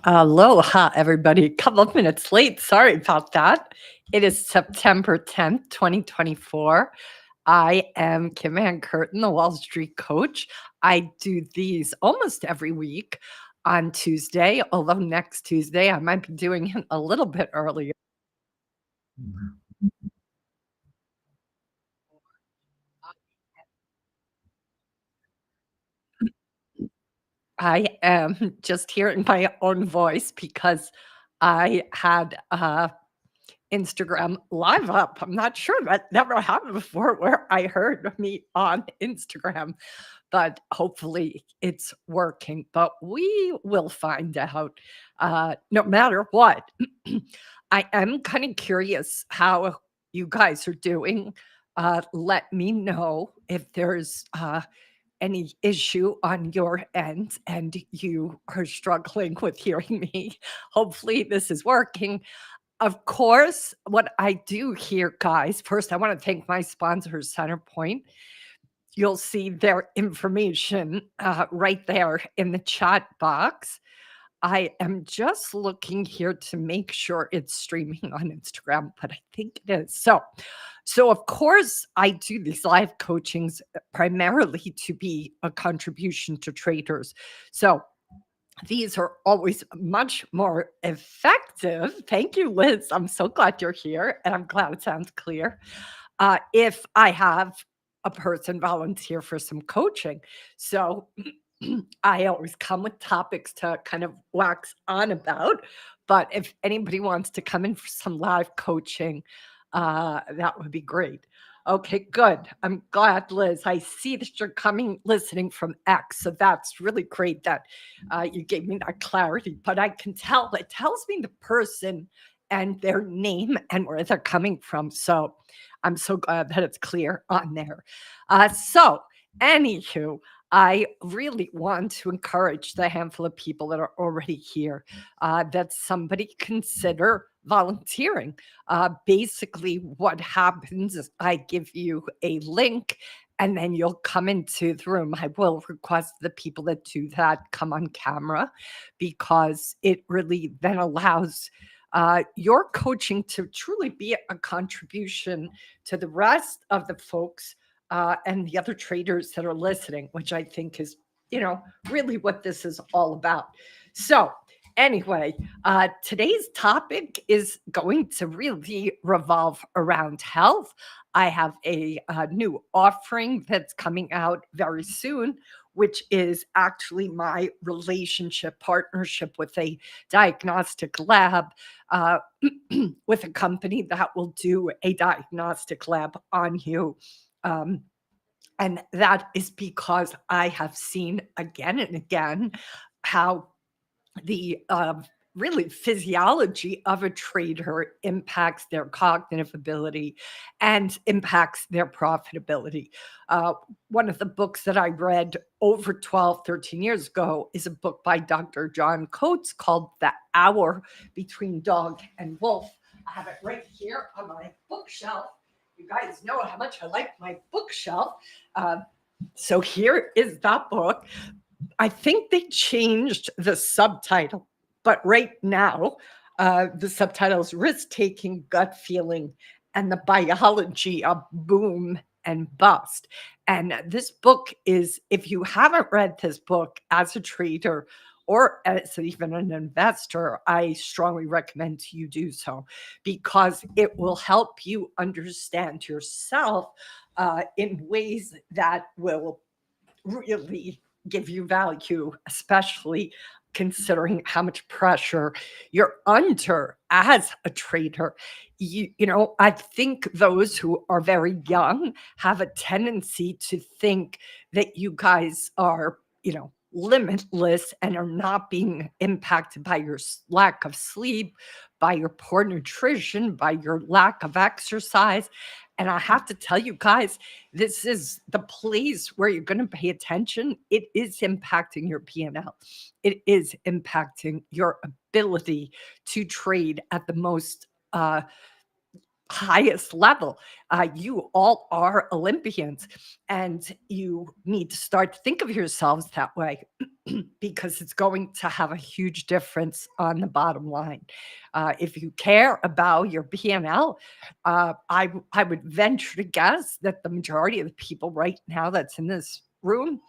Aloha, everybody. A couple of minutes late. Sorry about that. It is September 10th, 2024. I am Kim Ann Curtin, the Wall Street coach. I do these almost every week on Tuesday, although next Tuesday I might be doing it a little bit earlier. I am just hearing my own voice because I had Instagram Live up. I'm not sure that never happened before where I heard me on Instagram, but hopefully it's working. But we will find out no matter what. I am kind of curious how you guys are doing. Let me know if there's any issue on your end and you are struggling with hearing me. Hopefully, this is working. Of course, what I do here, guys, first, I want to thank my sponsors, Centerpoint. You'll see their information right there in the chat box. I am just looking here to make sure it's streaming on Instagram, but I think it is. So of course, I do these live coachings primarily to be a contribution to traders. So these are always much more effective. Thank you, Liz. I'm so glad you're here, and I'm glad it sounds clear. If I have a person volunteer for some coaching. So I always come with topics to kind of wax on about. But if anybody wants to come in for some live coaching, that would be great. Okay, good. I'm glad, Liz. I see that you're coming listening from X. So that's really great that you gave me that clarity. But I can tell it tells me the person and their name and where they're coming from. So I'm so glad that it's clear on there. Anywho, I really want to encourage the handful of people that are already here that somebody consider volunteering. Basically, what happens is I give you a link and then you'll come into the room. I will request the people that do that come on camera because it really then allows your coaching to truly be a contribution to the rest of the folks and the other traders that are listening, which I think is, really what this is all about. So, anyway, today's topic is going to really revolve around health. I have a new offering that's coming out very soon, which is actually my relationship partnership with a diagnostic lab, uh, with a company that will do a diagnostic lab on you. Um, and that is because I have seen again and again how the really physiology of a trader impacts their cognitive ability and impacts their profitability. Uh, One of the books that I read over 12, 13 years ago is a book by Dr. John Coates called The Hour Between Dog and Wolf. I have it right here on my bookshelf. You guys know how much I like my bookshelf. Uh, so here is that book. I think they changed the subtitle, but right now, the subtitle is Risk Taking, Gut Feeling, and the Biology of Boom and Bust. And this book is, if you haven't read this book as a trader or as even an investor, I strongly recommend you do so because it will help you understand yourself in ways that will really give you value, especially considering how much pressure you're under as a trader. I think those who are very young have a tendency to think that you guys are, limitless and are not being impacted by your lack of sleep, by your poor nutrition, by your lack of exercise. And I have to tell you guys, this is the place where you're going to pay attention. It is impacting your P&L. It is impacting your ability to trade at the most highest level. You all are Olympians, and you need to start to think of yourselves that way because it's going to have a huge difference on the bottom line. If you care about your P&L, I would venture to guess that the majority of the people right now that's in this room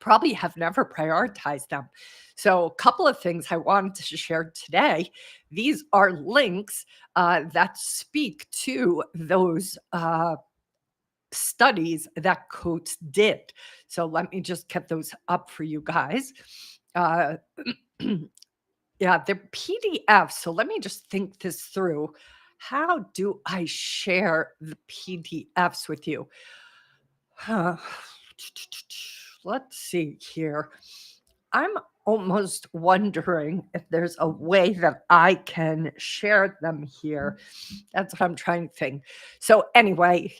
probably have never prioritized them. So, a couple of things I wanted to share today. These are links that speak to those studies that Coates did. So, let me just get those up for you guys. Uh, yeah, they're PDF. So, let me just think this through. How do I share the PDFs with you? Huh. Let's see here. I'm almost wondering if there's a way that I can share them here. That's what I'm trying to think. So anyway,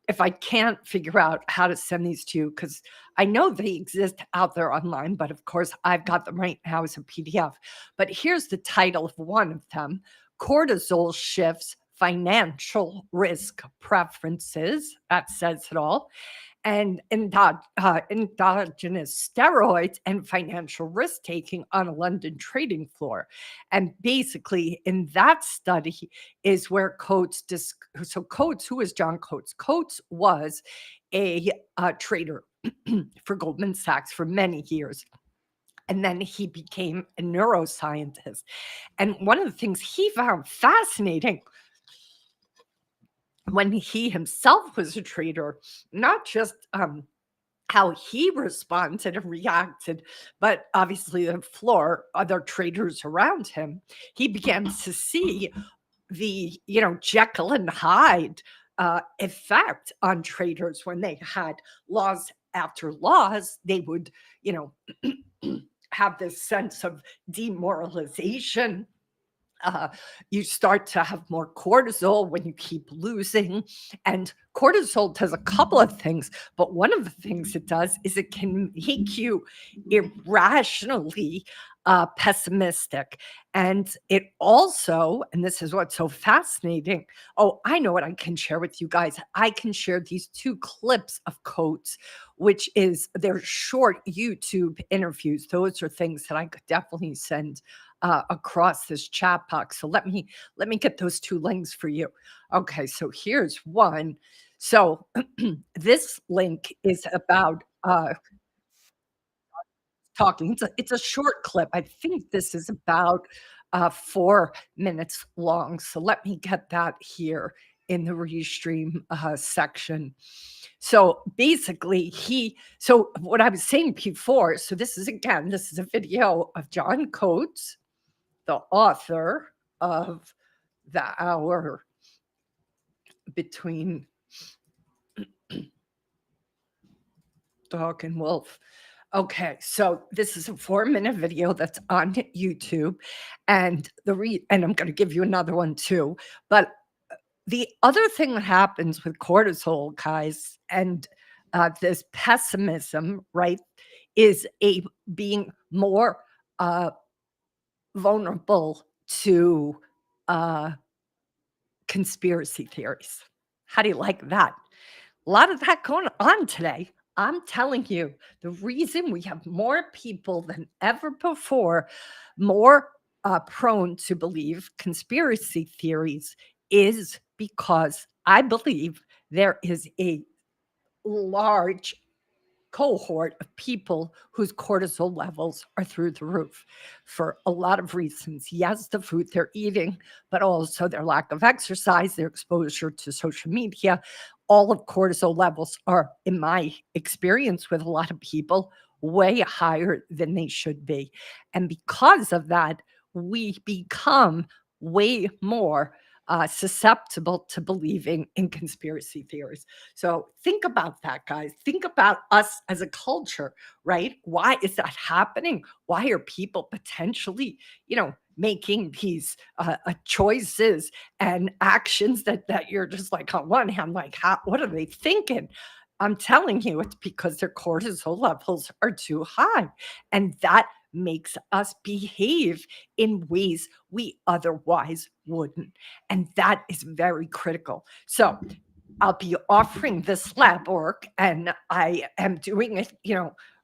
if I can't figure out how to send these to you, because I know they exist out there online, but of course I've got them right now as a PDF. But here's the title of one of them: Cortisol Shifts Financial Risk Preferences. That says it all. And endogenous steroids and financial risk taking on a London trading floor. And basically, in that study is where so Coates, who is John Coates? Coates was a trader for Goldman Sachs for many years. And then he became a neuroscientist. And one of the things he found fascinating when he himself was a trader, not just how he responded and reacted, but obviously the floor, other traders around him, he began to see the, Jekyll and Hyde effect on traders when they had laws after laws. They would, you know, have this sense of demoralization. You start to have more cortisol when you keep losing. And cortisol does a couple of things, but one of the things it does is it can make you irrationally pessimistic. And it also, and this is what's so fascinating. Oh, I know what I can share with you guys. I can share these two clips of Coates, which is their short YouTube interviews. Those are things that I could definitely send across this chat box. So let me get those two links for you. Okay, so here's one. So this link is about talking. It's a short clip. I think this is about 4 minutes long. So let me get that here in the restream section. So basically, so what I was saying before, so this is a video of John Coates, the author of The Hour Between Dog and Wolf. Okay, so this is a 4-minute video that's on YouTube, and and I'm going to give you another one too. But the other thing that happens with cortisol, guys, and this pessimism, right, is a being more vulnerable to uh, conspiracy theories. How do you like that? A lot of that going on today. I'm telling you, the reason we have more people than ever before, more prone to believe conspiracy theories, is because I believe there is a large cohort of people whose cortisol levels are through the roof for a lot of reasons. Yes, the food they're eating, but also their lack of exercise, their exposure to social media. All of cortisol levels are, in my experience with a lot of people, way higher than they should be. And because of that, we become way more susceptible to believing in conspiracy theories. So think about that, guys. Think about us as a culture, right? Why is that happening? Why are people potentially, making these choices and actions that you're just like, on one hand, like, what are they thinking? I'm telling you, it's because their cortisol levels are too high. And that makes us behave in ways we otherwise wouldn't. And that is very critical. So I'll be offering this lab work, and I am doing it,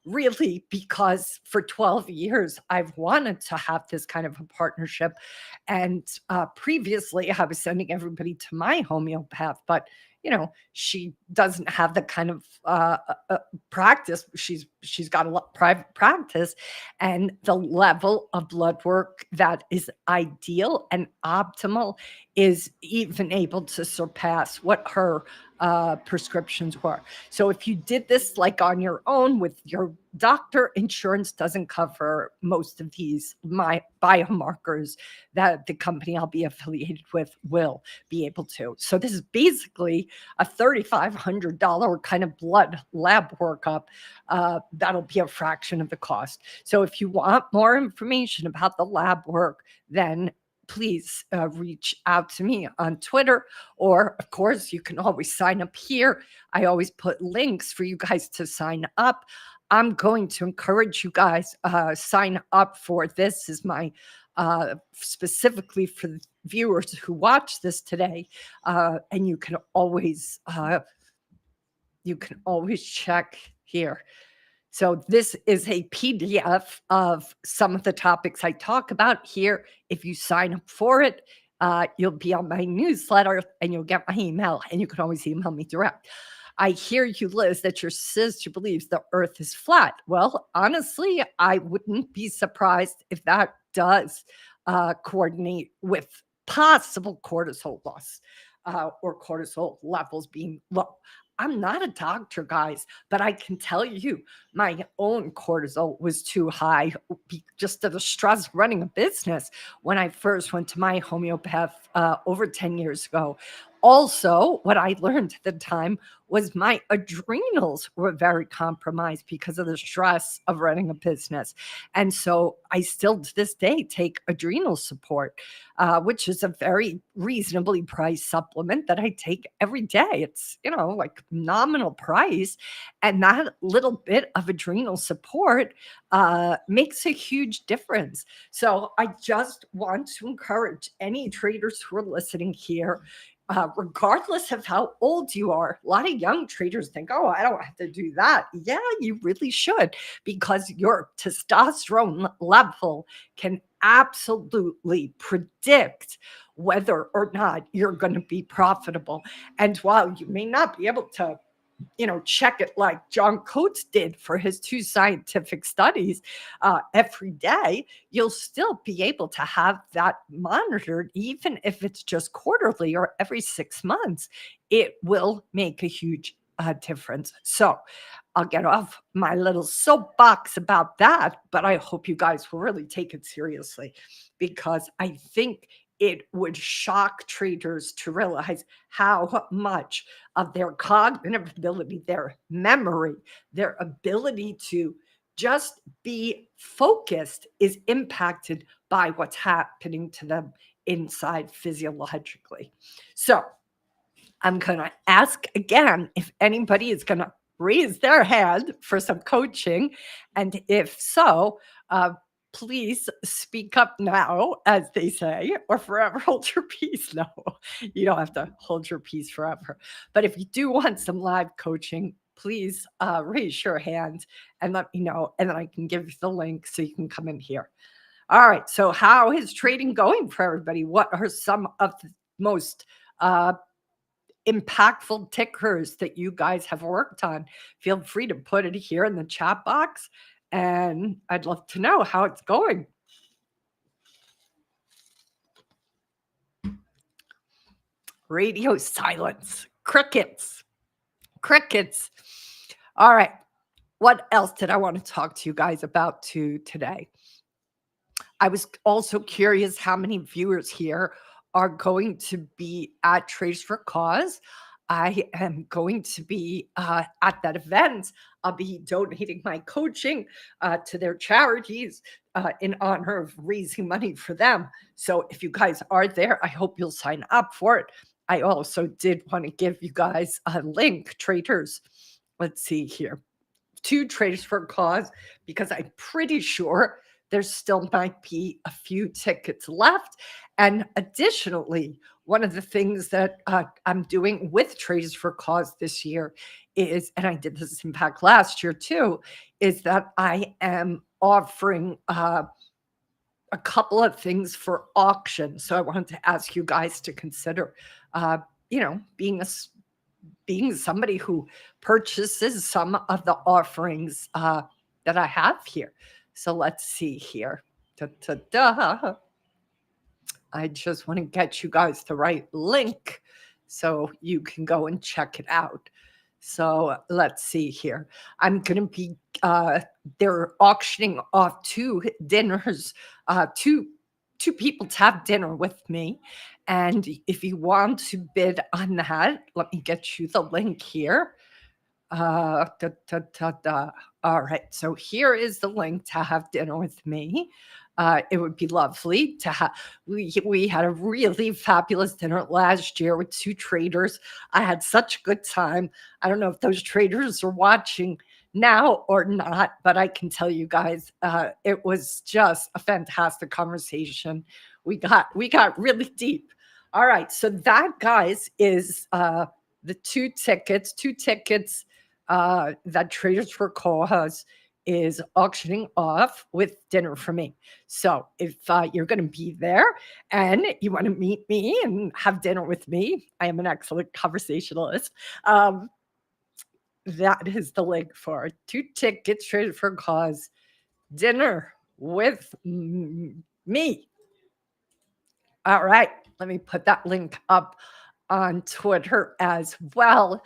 really because for 12 years I've wanted to have this kind of a partnership. And previously I was sending everybody to my homeopath, but she doesn't have the kind of practice. She's got a lot private practice, and the level of blood work that is ideal and optimal is even able to surpass what her prescriptions were. So if you did this like on your own with your doctor, insurance doesn't cover most of these my biomarkers that the company I'll be affiliated with will be able to. So this is basically a $3,500 kind of blood lab workup. That'll be a fraction of the cost. So if you want more information about the lab work, then please reach out to me on Twitter, or of course, you can always sign up here. I always put links for you guys to sign up. I'm going to encourage you guys sign up for this. Is my specifically for the viewers who watch this today, and you can always check here. So this is a PDF of some of the topics I talk about here. If you sign up for it, you'll be on my newsletter and you'll get my email, and you can always email me direct. I hear you, Liz, that your sister believes the earth is flat. Well, honestly, I wouldn't be surprised if that does coordinate with possible cortisol loss or cortisol levels being low. I'm not a doctor, guys, but I can tell you my own cortisol was too high just to the stress of running a business when I first went to my homeopath over 10 years ago. Also, what I learned at the time was my adrenals were very compromised because of the stress of running a business. And so I still to this day take adrenal support, which is a very reasonably priced supplement that I take every day. It's, like nominal price. And that little bit of adrenal support makes a huge difference. So I just want to encourage any traders who are listening here, regardless of how old you are. A lot of young traders think, oh, I don't have to do that. Yeah, you really should, because your testosterone level can absolutely predict whether or not you're going to be profitable. And while you may not be able to check it like John Coates did for his 2 scientific studies every day, you'll still be able to have that monitored, even if it's just quarterly or every 6 months. It will make a huge difference. So I'll get off my little soapbox about that, but I hope you guys will really take it seriously, because I think it would shock traders to realize how much of their cognitive ability, their memory, their ability to just be focused is impacted by what's happening to them inside physiologically. So I'm going to ask again if anybody is going to raise their hand for some coaching. And if so, please speak up now, as they say, or forever hold your peace. No, you don't have to hold your peace forever. But if you do want some live coaching, please raise your hand and let me know, and then I can give you the link so you can come in here. All right. So how is trading going for everybody? What are some of the most impactful tickers that you guys have worked on? Feel free to put it here in the chat box, and I'd love to know how it's going. Radio silence. Crickets. Crickets. All right. What else did I want to talk to you guys about today? I was also curious how many viewers here are going to be at Traders for Cause. I am going to be at that event. I'll be donating my coaching to their charities in honor of raising money for them. So if you guys are there, I hope you'll sign up for it. I also did want to give you guys a link, traders. Let's see here. To Traders for Cause, because I'm pretty sure there still might be a few tickets left. And additionally, one of the things that I'm doing with Traders for Cause this year is, and I did this in fact last year too, is that I am offering a couple of things for auction. So I wanted to ask you guys to consider, uh, being somebody who purchases some of the offerings that I have here. So let's see here. Da, da, da. I just want to get you guys the right link so you can go and check it out. So let's see here. I'm going to be, they're auctioning off two dinners, two people to have dinner with me. And if you want to bid on that, let me get you the link here. Da, da, da, da. All right. So here is the link to have dinner with me. It would be lovely to have. We had a really fabulous dinner last year with two traders. I had such a good time. I don't know if those traders are watching now or not, but I can tell you guys, it was just a fantastic conversation. We got really deep. All right, so that, guys, is the two tickets that Traders for Cause is auctioning off with dinner for me. So if you're going to be there and you want to meet me and have dinner with me, I am an excellent conversationalist. That is the link for two tickets, Traders for Cause, dinner with me. All right, let me put that link up on Twitter as well.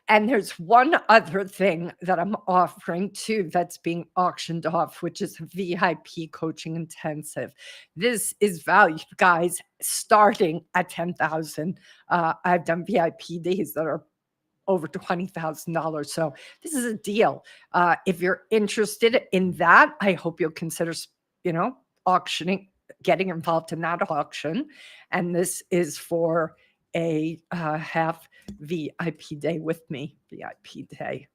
And there's one other thing that I'm offering too that's being auctioned off, which is a VIP coaching intensive. This is valued, guys, starting at $10,000. I've done VIP days that are over $20,000. So this is a deal. If you're interested in that, I hope you'll consider, auctioning, getting involved in that auction. And this is for a half VIP day with me, VIP day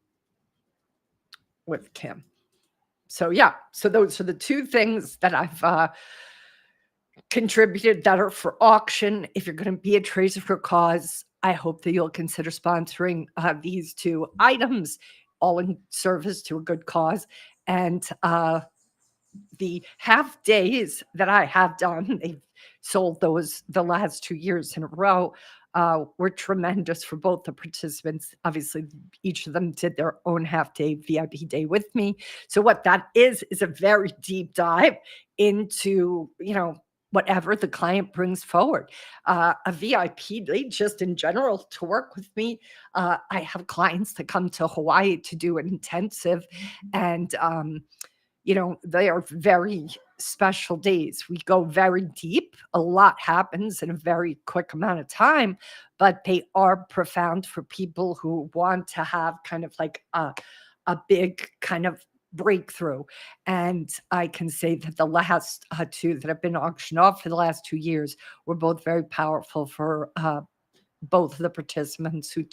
with Kim. So yeah, so those are the two things that I've contributed that are for auction. If you're going to be a Trader for Cause, I hope that you'll consider sponsoring these two items, all in service to a good cause. And the half days that I have done, they've sold those the last 2 years in a row, were tremendous for both the participants. Obviously, each of them did their own half day VIP day with me. So what that is a very deep dive into, whatever the client brings forward. A VIP day, just in general, to work with me. I have clients that come to Hawaii to do an intensive, and they are very special days. We go very deep. A lot happens in a very quick amount of time, but they are profound for people who want to have kind of like a big kind of breakthrough. And I can say that the last two that have been auctioned off for the last 2 years were both very powerful for both of the participants who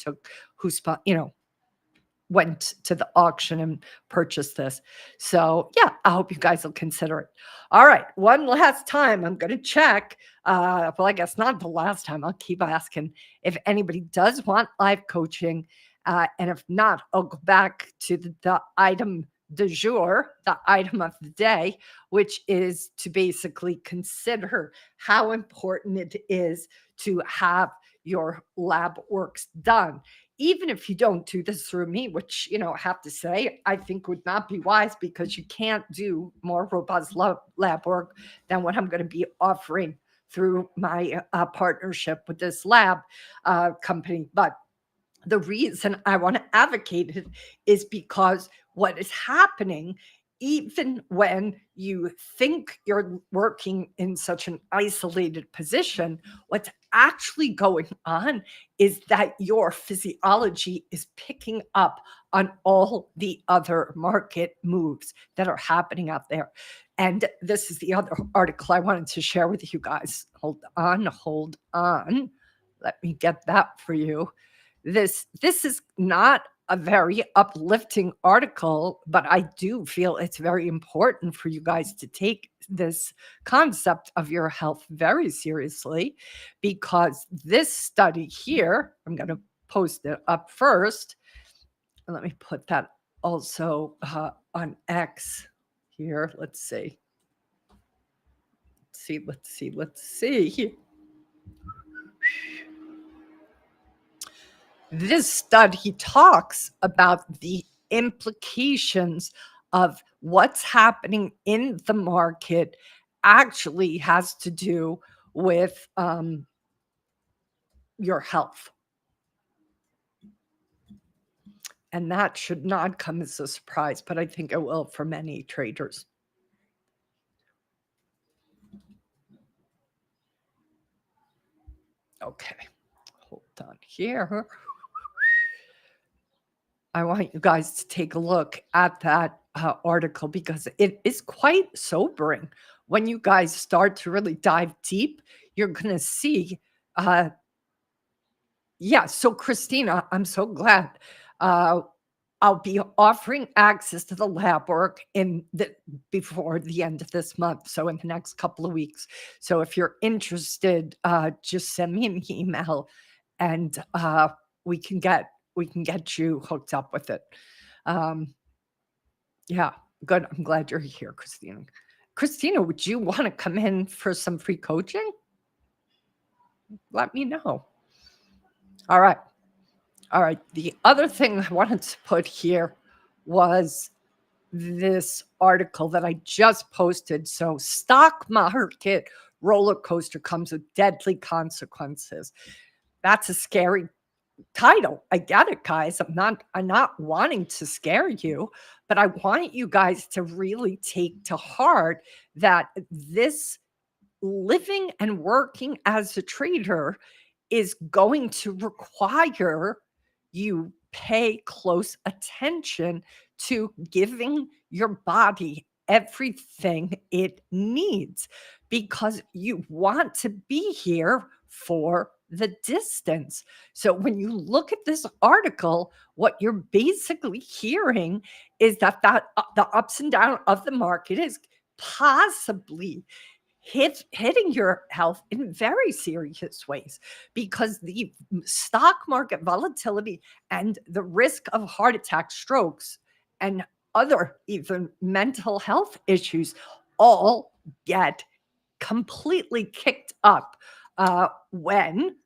went to the auction and purchased this. So yeah, I hope you guys will consider it. All right, one last time, I'm going to check. Well, I guess not the last time. I'll keep asking if anybody does want live coaching. And if not, I'll go back to the item du jour, the item of the day, which is to basically consider how important it is to have your lab works done. Even if you don't do this through me, which, I have to say, I think would not be wise, because you can't do more robust lab work than what I'm going to be offering through my partnership with this lab company. But the reason I want to advocate it is because what is happening, even when you think you're working in such an isolated position, what's actually going on is that your physiology is picking up on all the other market moves that are happening out there. And this is the other article I wanted to share with you guys. Hold on. Let me get that for you. This is not a very uplifting article, but I do feel it's very important for you guys to take this concept of your health very seriously, because this study here, I'm going to post it up first. Let me put that also on X here. Let's see. Let's see. This study talks about the implications of what's happening in the market actually has to do with your health. And that should not come as a surprise, but I think it will for many traders. Okay, hold on here. I want you guys to take a look at that article, because it is quite sobering. When you guys start to really dive deep, you're going to see. Yeah, so Christina, I'm so glad. I'll be offering access to the lab work before the end of this month, so in the next couple of weeks. So if you're interested, just send me an email, and we can get you hooked up with it. Yeah, good. I'm glad you're here, Christina. Christina, would you want to come in for some free coaching? Let me know. All right. All right. The other thing I wanted to put here was this article that I just posted. So, stock market roller coaster comes with deadly consequences. That's a scary title. I get it, guys. I'm not wanting to scare you, but I want you guys to really take to heart that this living and working as a trader is going to require you pay close attention to giving your body everything it needs, because you want to be here for the distance. So when you look at this article, what you're basically hearing is that the ups and downs of the market is possibly hitting your health in very serious ways, because the stock market volatility and the risk of heart attack, strokes, and other even mental health issues all get completely kicked up when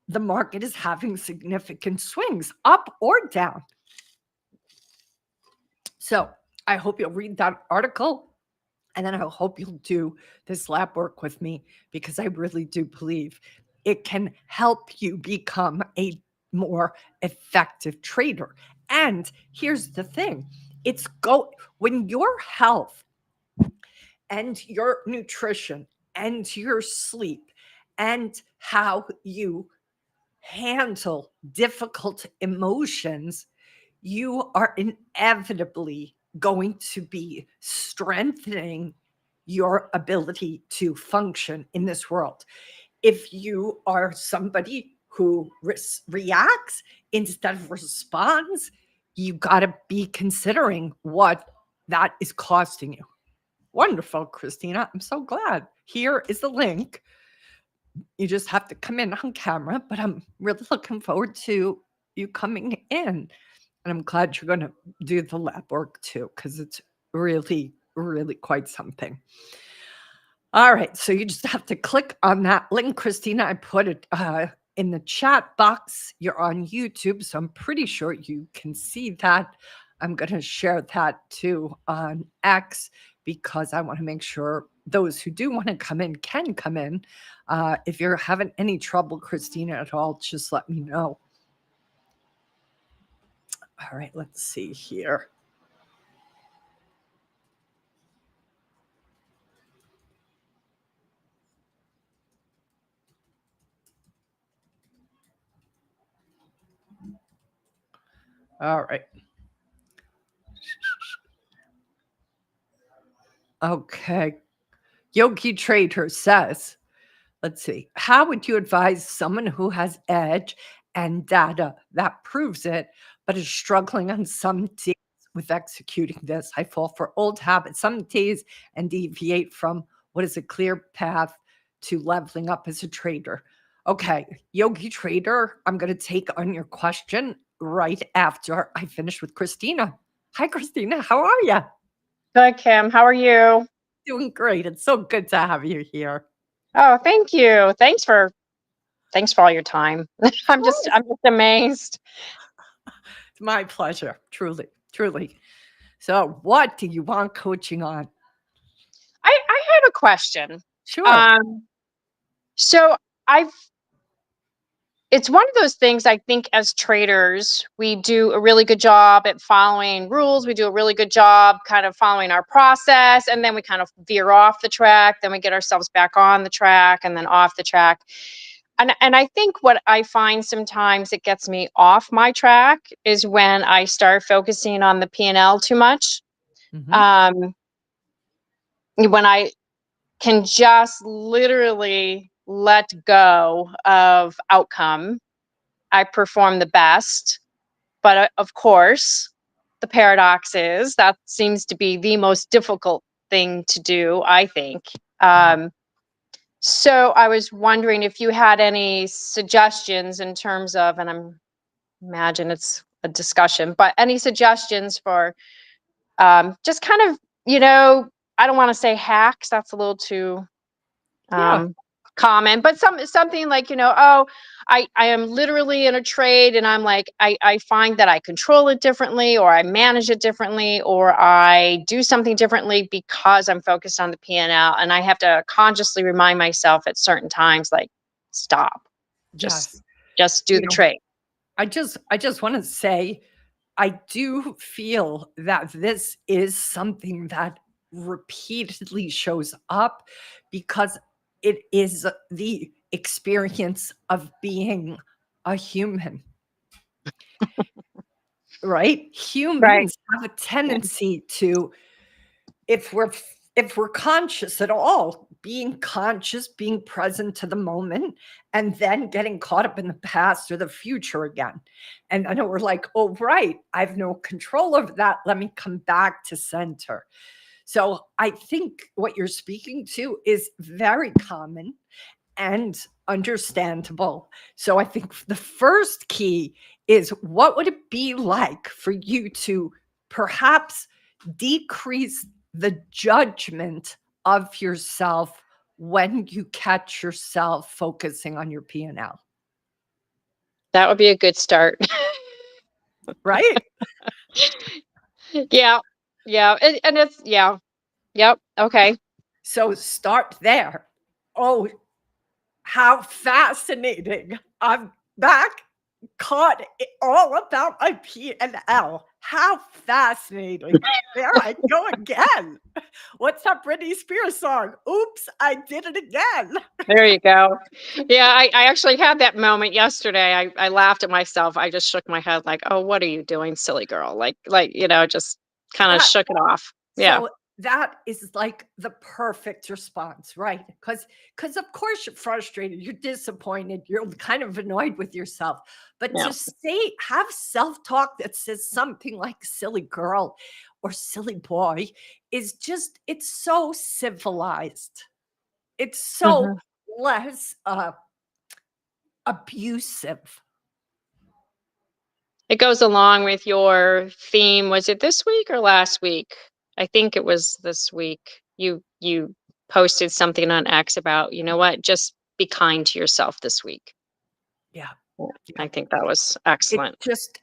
the market is having significant swings up or down. So I hope you'll read that article. And then I hope you'll do this lab work with me, because I really do believe it can help you become a more effective trader. And here's the thing, when your health and your nutrition and your sleep and how you handle difficult emotions, you are inevitably going to be strengthening your ability to function in this world. If you are somebody who reacts instead of responds, you got to be considering what that is costing you. Wonderful, Christina. I'm so glad. Here is the link. You just have to come in on camera, but I'm really looking forward to you coming in. And I'm glad you're going to do the lab work too, because it's really, really quite something. All right. So you just have to click on that link, Christina. I put it in the chat box. You're on YouTube, so I'm pretty sure you can see that. I'm going to share that too on X, because I want to make sure those who do want to come in can come in. If you're having any trouble, Christina, at all, just let me know. All right, let's see here. All right. Okay. Yogi Trader says, let's see, how would you advise someone who has edge and data that proves it, but is struggling on some days with executing this. I fall for old habits some days and deviate from what is a clear path to leveling up as a trader. Okay, Yogi Trader, I'm going to take on your question right after I finish with Christina. Hi, Christina. How are you? Good, Kim. How are you? Doing great. It's so good to have you here. Oh, thank you. Thanks for all your time. I'm just amazed. It's my pleasure. Truly, truly. So, what do you want coaching on? I had a question. Sure. So I've it's one of those things. I think as traders, we do a really good job at following rules. We do a really good job kind of following our process, and then we kind of veer off the track. Then we get ourselves back on the track and then off the track. And I think what I find sometimes it gets me off my track is when I start focusing on the P&L too much. Mhm. When I can just literally let go of outcome, I perform the best. But of course, the paradox is that seems to be the most difficult thing to do, I think. So I was wondering if you had any suggestions in terms of, and I'm imagine it's a discussion, but any suggestions for just kind of, I don't want to say hacks. That's a little too Yeah. common, but something like, I am literally in a trade and I'm like, I find that I control it differently, or I manage it differently, or I do something differently because I'm focused on the P&L, and I have to consciously remind myself at certain times, like, stop, just Yes. just do You the know, trade. I just want to say I do feel that this is something that repeatedly shows up because it is the experience of being a human, right? Right. Humans have a tendency to, if we're conscious at all, being conscious, being present to the moment, and then getting caught up in the past or the future again. And I know we're like, oh, right, I have no control over that. Let me come back to center. So I think what you're speaking to is very common and understandable. So I think the first key is, what would it be like for you to perhaps decrease the judgment of yourself when you catch yourself focusing on your P&L? That would be a good start. Right? Yeah. Yeah. And it's, yeah. Yep. Okay. So start there. Oh, how fascinating. I'm back, caught all about my P&L. How fascinating. There I go again. What's that Britney Spears song? Oops, I did it again. There you go. Yeah. I actually had that moment yesterday. I laughed at myself. I just shook my head like, oh, what are you doing, silly girl? Just kind of That shook it off. Yeah. So that is like the perfect response, right? Because of course you're frustrated, you're disappointed, you're kind of annoyed with yourself. But Yeah. to say, have self-talk that says something like silly girl or silly boy is just, it's so civilized. It's so Mhm. less abusive. It goes along with your theme. Was it this week or last week? I think it was this week. You posted something on X about, you know what, just be kind to yourself this week. Yeah. Yeah, Yeah. I think that was excellent.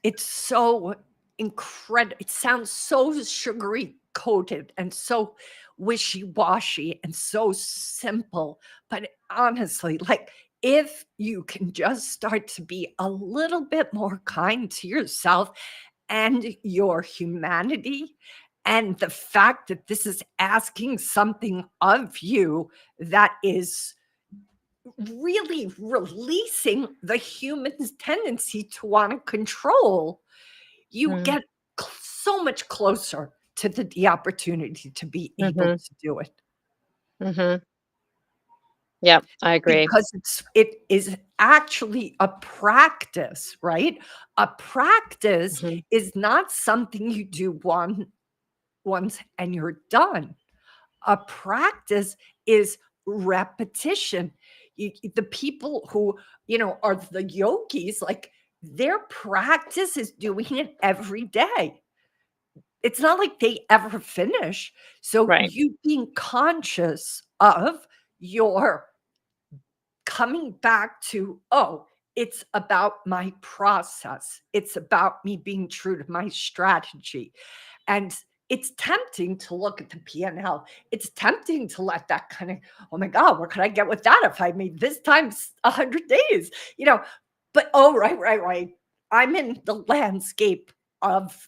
It's so incredible. It sounds so sugary coated and so wishy-washy and so simple. But honestly, like, if you can just start to be a little bit more kind to yourself and your humanity, and the fact that this is asking something of you that is really releasing the human's tendency to want to control, you Mm-hmm. get so much closer to the opportunity to be able Mm-hmm. to do it. Mm-hmm. Yep, I agree. Because it is actually a practice, right? A practice Mhm. is not something you do once and you're done. A practice is repetition. The people who, are the yogis, like their practice is doing it every day. It's not like they ever finish. So Right. you being conscious of your coming back to, oh, it's about my process. It's about me being true to my strategy. And it's tempting to look at the P&L. It's tempting to let that kind of, oh my God, what could I get with that if I made this times 100 days? But oh, right. I'm in the landscape of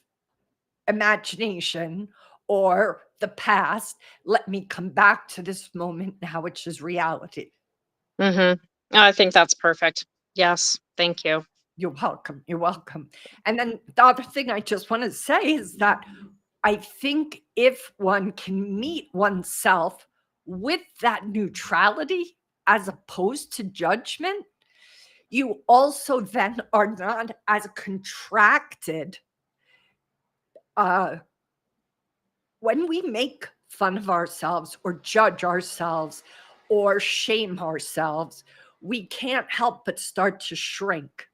imagination or the past. Let me come back to this moment now, which is reality. Mhm. I think that's perfect. Yes. Thank you. You're welcome. You're welcome. And then the other thing I just want to say is that I think if one can meet oneself with that neutrality as opposed to judgment, you also then are not as contracted. When we make fun of ourselves or judge ourselves or shame ourselves, we can't help but start to shrink.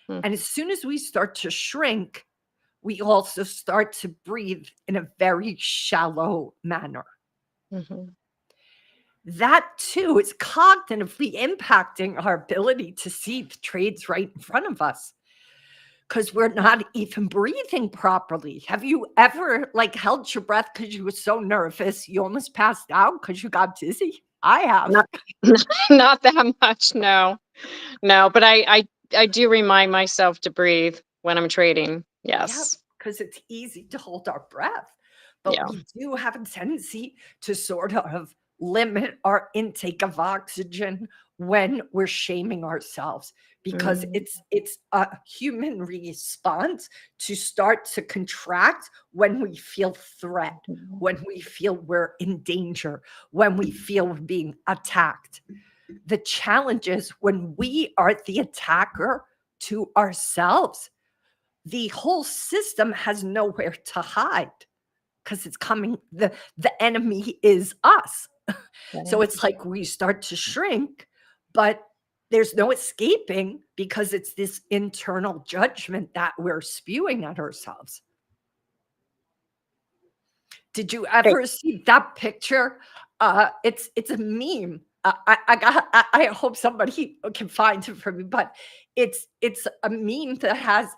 Mm. And as soon as we start to shrink, we also start to breathe in a very shallow manner. Mhm. That too is cognitively impacting our ability to see the trades right in front of us because we're not even breathing properly. Have you ever held your breath because you were so nervous you almost passed out because you got dizzy? I have. Not not that much, no. No, but I do remind myself to breathe when I'm trading. Yeah, Yes. because it's easy to hold our breath, but Yeah. we do have a tendency to sort of limit our intake of oxygen when we're shaming ourselves because Mm. it's a human response to start to contract when we feel threat, Mhm. when we feel we're in danger, when we feel we're being attacked. The challenge is when we are the attacker to ourselves, the whole system has nowhere to hide because it's coming, the enemy is us. So Right. it's like we start to shrink, but there's no escaping because it's this internal judgment that we're spewing at ourselves. Did you Hey. ever see that picture? It's a meme. I hope somebody can find it for me, but it's a meme that has,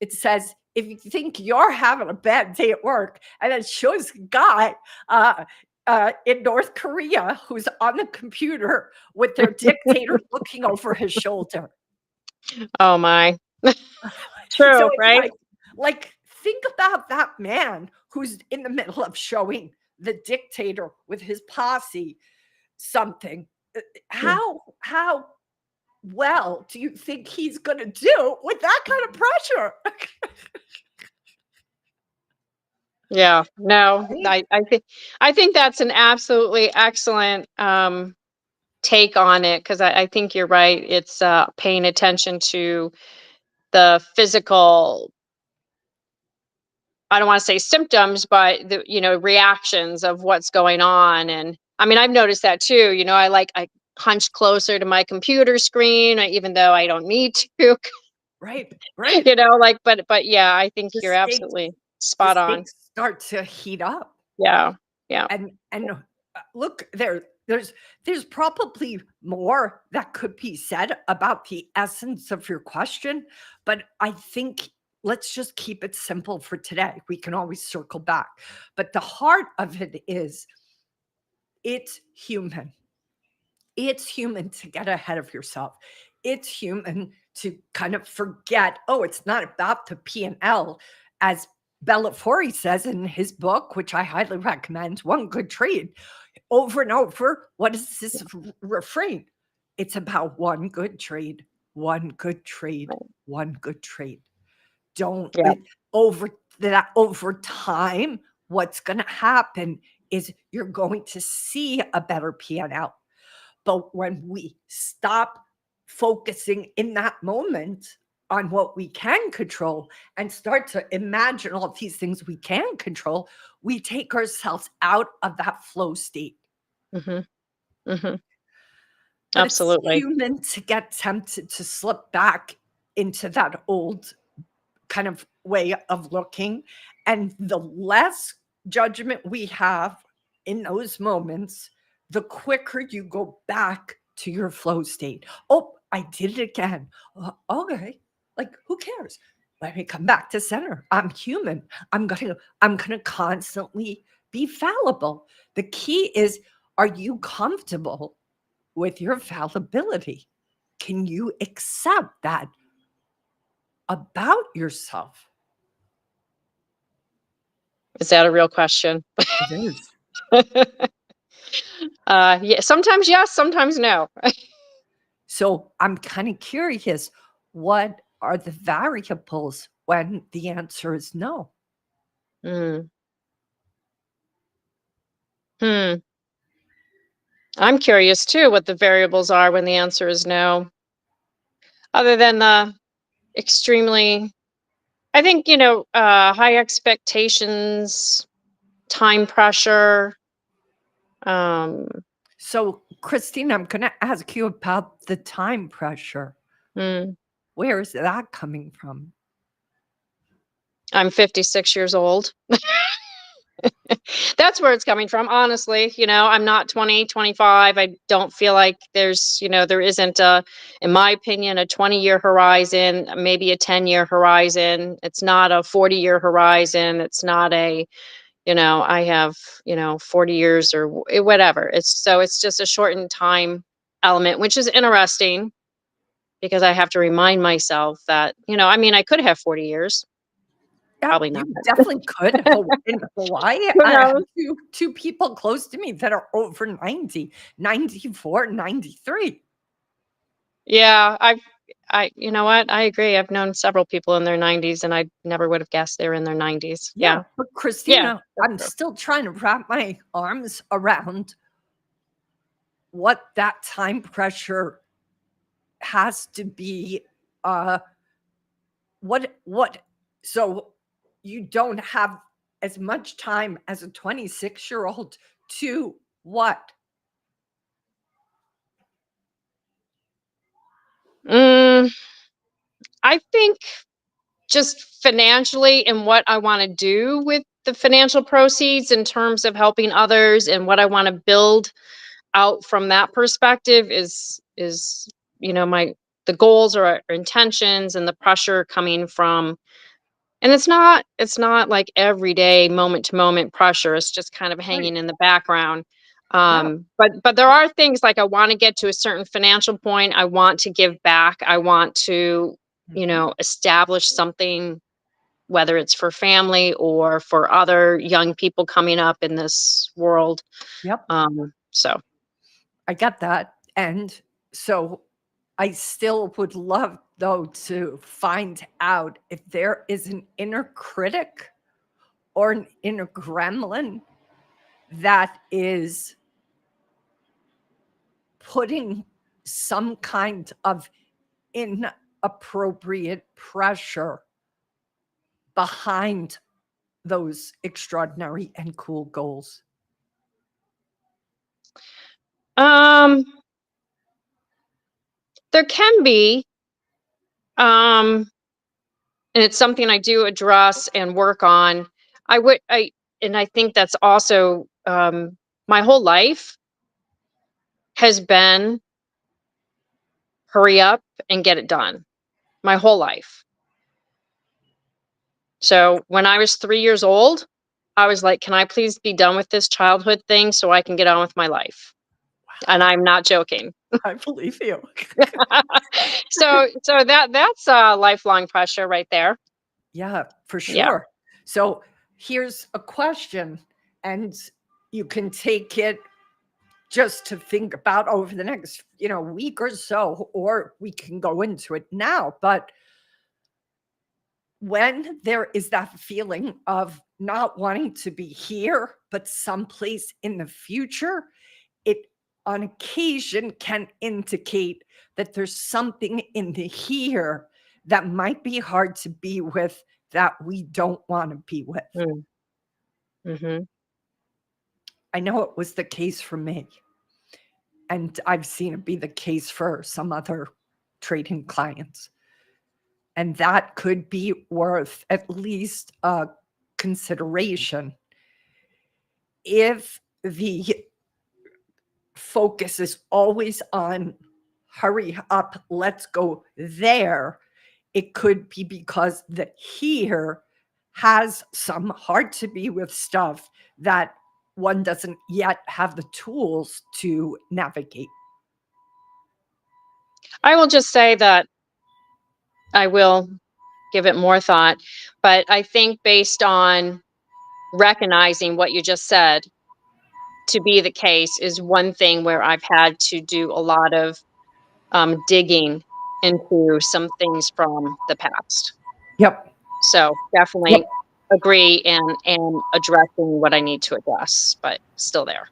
it says, if you think you're having a bad day at work, and it shows a guy in North Korea who's on the computer with their dictator looking over his shoulder. Oh my. So True, it's right? like think about that man who's in the middle of showing the dictator with his posse something. Mm. How well do you think he's going to do with that kind of pressure? Yeah. No, Right? I think that's an absolutely excellent take on it because I think you're right. It's paying attention to the physical, I don't want to say symptoms, but the reactions of what's going on. And I mean, I've noticed that too. I hunch closer to my computer screen, even though I don't need to. Right. Right. But yeah, I think The you're stakes absolutely the spot on. stakes start to heat up. Yeah, yeah. And look, there's probably more that could be said about the essence of your question, but I think let's just keep it simple for today. We can always circle back. But the heart of it is it's human. It's human to get ahead of yourself. It's human to kind of forget, oh, it's not about the P&L. As Bellatori says in his book, which I highly recommend, One Good Trade, over and over, what is this refrain? It's about one good trade, one good trade, Right. one good trade. Don't Yeah. over that over time, what's going to happen is you're going to see a better P&L. But when we stop focusing in that moment on what we can control and start to imagine all these things we can control, we take ourselves out of that flow state. Hmm. Hmm. But it's Absolutely. human to get tempted to slip back into that old kind of way of looking. And the less judgment we have in those moments, the quicker you go back to your flow state. Oh, I did it again. Okay. Like, who cares? Let me come back to center. I'm human. I'm gonna constantly be fallible. The key is, are you comfortable with your fallibility? Can you accept that about yourself? Is that a real question? It is. Yeah, sometimes yes, sometimes no. So I'm kind of curious, what are the variables when the answer is no? Mm. Hmm. I'm curious too what the variables are when the answer is no. Other than the extremely, I think, high expectations, time pressure. Um, So, Christine, I'm going to ask you about the time pressure. hmm. Where is that coming from? I'm 56 years old. That's where it's coming from, honestly. I'm not 20, 25. I don't feel like there isn't in my opinion, a 20-year horizon, maybe a 10-year horizon. It's not a 40-year horizon. It's not I have, 40 years or whatever. It's just a shortened time element, which is interesting because I have to remind myself that, I mean, I could have 40 years, Yeah, probably not. you definitely could. In Hawaii, Who I have knows? two people close to me that are over 90, 94, 93. Yeah, you know what? I agree. I've known several people in their 90s, and I never would have guessed they were in their 90s. Yeah, Yeah. but Yeah, Christina, that's I'm true. still trying to wrap my arms around what that time pressure has to be. uh what so you don't have as much time as a 26-year-old to what? Mm, I think just financially and what I want to do with the financial proceeds in terms of helping others and what I want to build out from that perspective is my the goals or intentions and the pressure coming from. And it's not like everyday moment to moment pressure. It's just kind of Right. hanging in the background. Yeah. But there are things like I want to get to a certain financial point. I want to give back. I want to, Mhm. establish something, whether it's for family or for other young people coming up in this world. Yep. So I get that. And so I still would love, though, to find out if there is an inner critic or an inner gremlin that is putting some kind of inappropriate pressure behind those extraordinary and cool goals. um, there can be, um, and it's something I do address and work on. And I think that's also, my whole life has been hurry up and get it done. My whole life. So when I was 3 years old, I was like, can I please be done with this childhood thing so I can get on with my life? And I'm not joking. I believe you. So that's lifelong pressure right there. Yeah, for Yeah. sure. So here's a question, and you can take it just to think about over the next, week or so, or we can go into it now. But when there is that feeling of not wanting to be here, but someplace in the future, it on occasion can indicate that there's something in the here that might be hard to be with, that we don't want to be with. Mm-hmm. I know it was the case for me, and I've seen it be the case for some other trading clients. And that could be worth at least a consideration if the focus is always on hurry up, let's go there. It could be because the here has some hard to be with stuff that one doesn't yet have the tools to navigate. I will just say that I will give it more thought, but I think based on recognizing what you just said to be the case is one thing where I've had to do a lot of digging into some things from the past. Yep. So definitely agree and addressing what I need to address, but still there.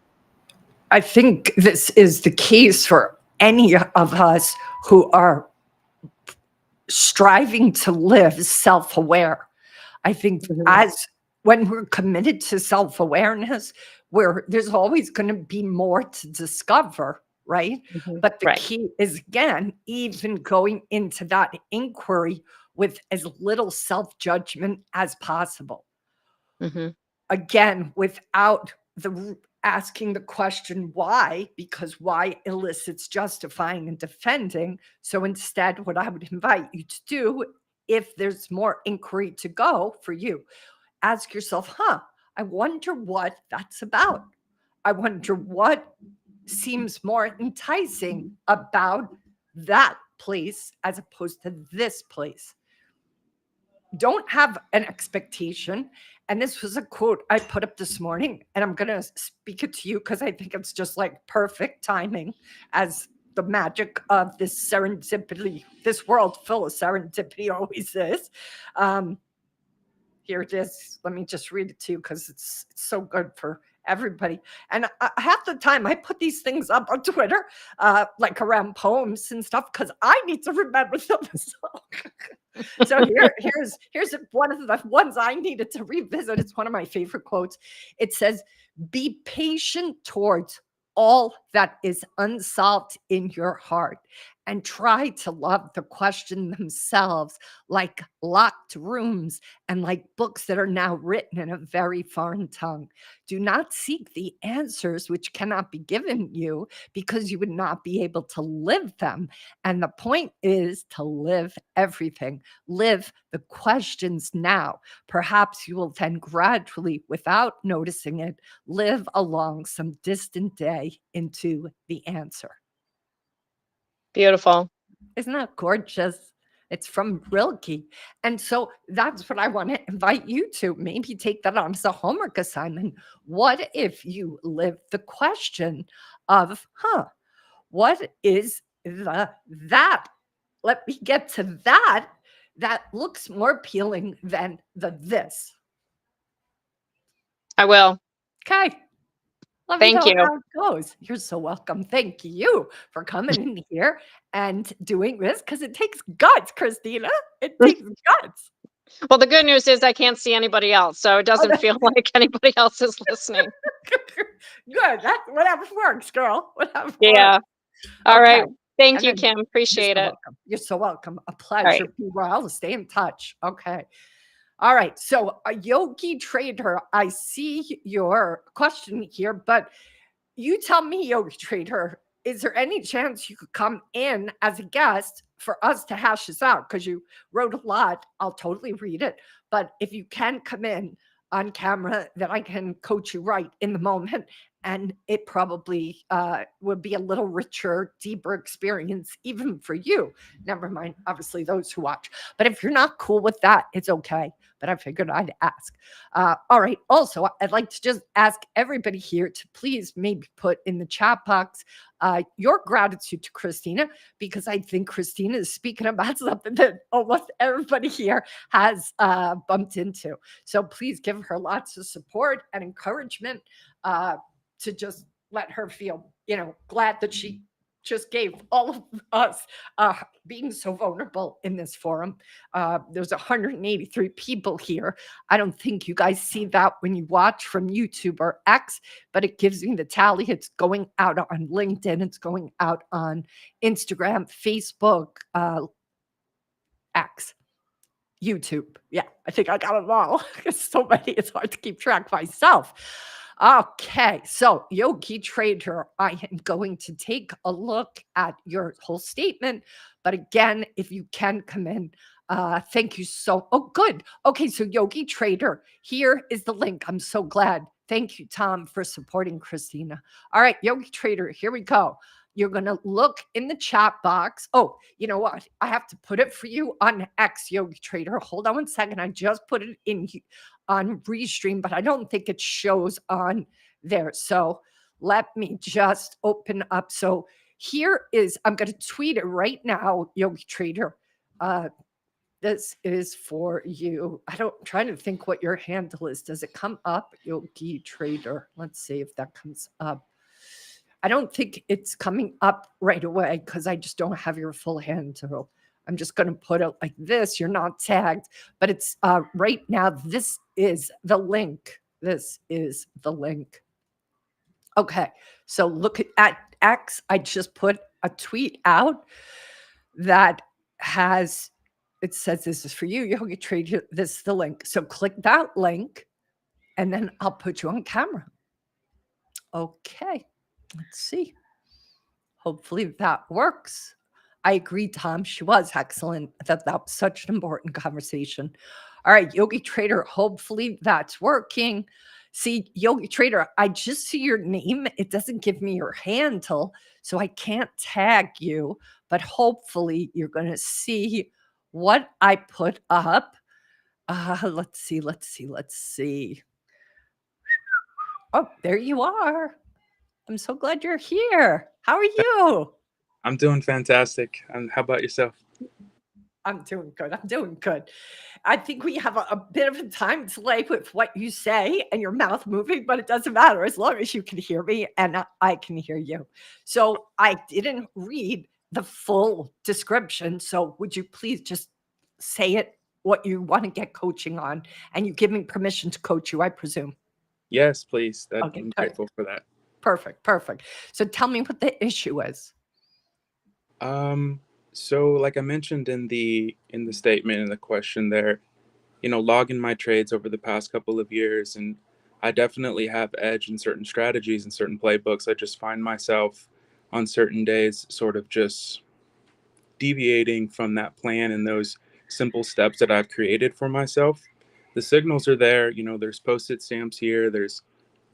I think this is the case for any of us who are striving to live self-aware. I think as when we're committed to self-awareness, where there's always going to be more to discover, right? But the key is, again, even going into that inquiry with as little self-judgment as possible. Again, without asking the question why, because why elicits justifying and defending. So instead, what I would invite you to do, if there's more inquiry to go for you, ask yourself, I wonder what that's about. I wonder what seems more enticing about that place as opposed to this place. Don't have an expectation. And this was a quote I put up this morning, and I'm going to speak it to you because I think it's just like perfect timing, as the magic of this serendipity, this world full of serendipity always is. Here it is. Let me just read it to you because it's so good for everybody. And half the time I put these things up on Twitter, like around poems and stuff, because I need to remember them. So here's one of the ones I needed to revisit. It's one of my favorite quotes. It says, "Be patient towards all that is unsolved in your heart, and try to love the question themselves like locked rooms and like books that are now written in a very foreign tongue. Do not seek the answers which cannot be given you, because you would not be able to live them. And the point is to live everything. Live the questions now. Perhaps you will then gradually, without noticing it, live along some distant day into the answer." Beautiful. Isn't that gorgeous? It's from Rilke. And so that's what I want to invite you to. Maybe take that on as a homework assignment. What if you live the question of, what is that? Let me get to that. That looks more appealing than the this. I will. Okay. Let me Thank know you. how it goes. You're so welcome. Thank you for coming in here and doing this, because it takes guts, Christina. It takes guts. Well, the good news is I can't see anybody else, so it doesn't feel like anybody else is listening. Good. That whatever works, girl. Whatever Yeah. works. All right. Okay. Thank And you, then Kim. Appreciate you're so it. welcome. You're so welcome. A right. pleasure. Be well. Stay in touch. Okay. All right. So, a Yogi Trader, I see your question here, but you tell me, Yogi Trader, is there any chance you could come in as a guest for us to hash this out? Because you wrote a lot. I'll totally read it. But if you can come in on camera, then I can coach you right in the moment. And it probably would be a little richer, deeper experience, even for you. Never mind, obviously, those who watch. But if you're not cool with that, it's okay. But I figured I'd ask. All right. Also, I'd like to just ask everybody here to please maybe put in the chat box your gratitude to Christina, because I think Christina is speaking about something that almost everybody here has bumped into. So please give her lots of support and encouragement to just let her feel glad that she just gave all of us being so vulnerable in this forum. There's 183 people here. I don't think you guys see that when you watch from YouTube or X, but it gives me the tally. It's going out on LinkedIn. It's going out on Instagram, Facebook, X, YouTube. Yeah, I think I got them all. It's so many, it's hard to keep track myself. Okay, so Yogi Trader, I am going to take a look at your whole statement. But again, if you can come in, thank you so. Oh, good. Okay, so Yogi Trader, here is the link. I'm so glad. Thank you, Tom, for supporting Christina. All right, Yogi Trader, here we go. You're going to look in the chat box. Oh, you know what? I have to put it for you on X, Yogi Trader. Hold on one second. I just put it in on Restream, but I don't think it shows on there. So let me just open up. So here is, I'm going to tweet it right now, Yogi Trader. This is for you. I'm trying to think what your handle is. Does it come up, Yogi Trader? Let's see if that comes up. I don't think it's coming up right away because I just don't have your full handle. I'm just going to put it like this. You're not tagged, but it's right now. This is the link. This is the link. Okay, so look at X. I just put a tweet out that has, it says this is for you. Yogi Trader. This is the link. So click that link and then I'll put you on camera. Okay, let's see. Hopefully that works. I agree, Tom. She was excellent. That was such an important conversation. All right, Yogi Trader, hopefully that's working. See, Yogi Trader, I just see your name. It doesn't give me your handle, so I can't tag you, but hopefully you're going to see what I put up. Let's see. Oh, there you are. I'm so glad you're here. How are you? I'm doing fantastic. And how about yourself? I'm doing good. I think we have a bit of a time delay with what you say and your mouth moving, but it doesn't matter as long as you can hear me and I can hear you. So I didn't read the full description. So would you please just say it, what you want to get coaching on, and you give me permission to coach you, I presume? Yes, please. Okay, I'm good. grateful for that. Perfect. So tell me what the issue is. So like I mentioned in the statement and the question there, logging my trades over the past couple of years, and I definitely have edge in certain strategies and certain playbooks. I just find myself on certain days sort of just deviating from that plan and those simple steps that I've created for myself. The signals are there, there's post-it stamps here, there's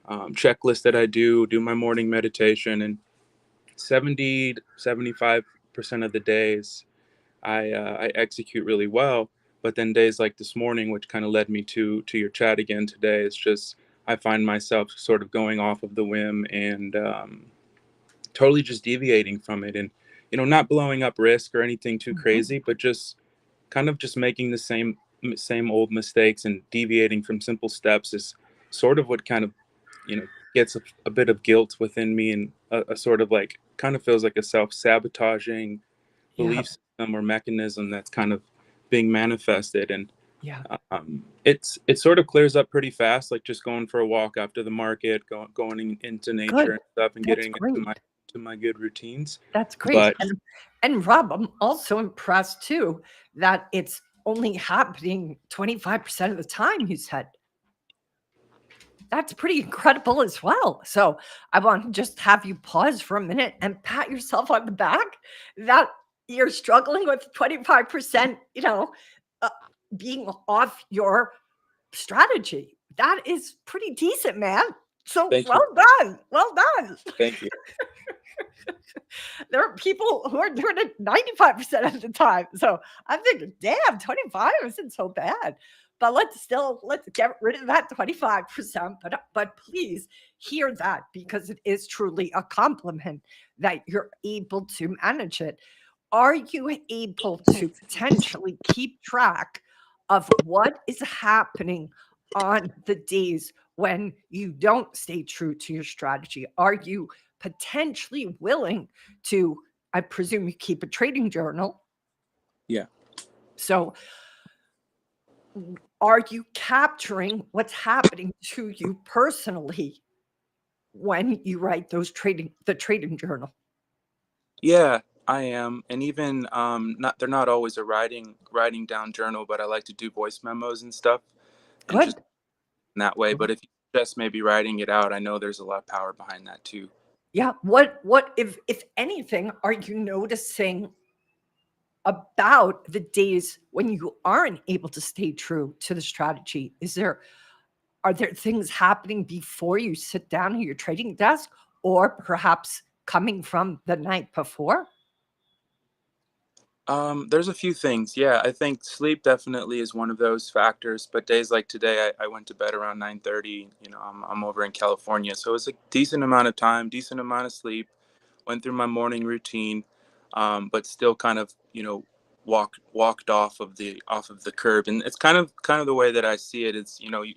checklist that I do my morning meditation, and 75% of the days I execute really well. But then days like this morning, which kind of led me to your chat again today, it's just I find myself sort of going off of the whim and totally just deviating from it, and not blowing up risk or anything too crazy, but just kind of just making the same old mistakes and deviating from simple steps is sort of what kind of gets a bit of guilt within me, and a sort of like kind of feels like a self-sabotaging belief system or mechanism that's kind of being manifested. And it sort of clears up pretty fast, like just going for a walk after the market, going into nature Good. and stuff, and That's getting great. into my good routines. That's great. But And Rob, I'm also impressed too that it's only happening 25% of the time, you said. That's pretty incredible as well. So I want to just have you pause for a minute and pat yourself on the back that you're struggling with 25%, being off your strategy. That is pretty decent, man. So Thank well you. done. Well done. Thank you. There are people who are doing it 95% of the time. So I'm thinking, damn, 25 isn't so bad. But let's get rid of that 25%. But please hear that, because it is truly a compliment that you're able to manage it. Are you able to potentially keep track of what is happening on the days when you don't stay true to your strategy? Are you potentially willing to, I presume you keep a trading journal. Yeah. So are you capturing what's happening to you personally when you write the trading journal? Yeah, I am. And even not they're not always a writing down journal, but I like to do voice memos and stuff and just Good. in that way. Good. But if you just maybe writing it out, I know there's a lot of power behind that too. Yeah. What if anything, are you noticing about the days when you aren't able to stay true to the strategy? Are there things happening before you sit down at your trading desk, or perhaps coming from the night before? There's a few things. Yeah, I think sleep definitely is one of those factors. But days like today, I went to bed around 9:30. I'm over in California, so it's a decent amount of time, decent amount of sleep. Went through my morning routine, but still kind of walked off of the curb. And it's kind of the way that I see it. It's you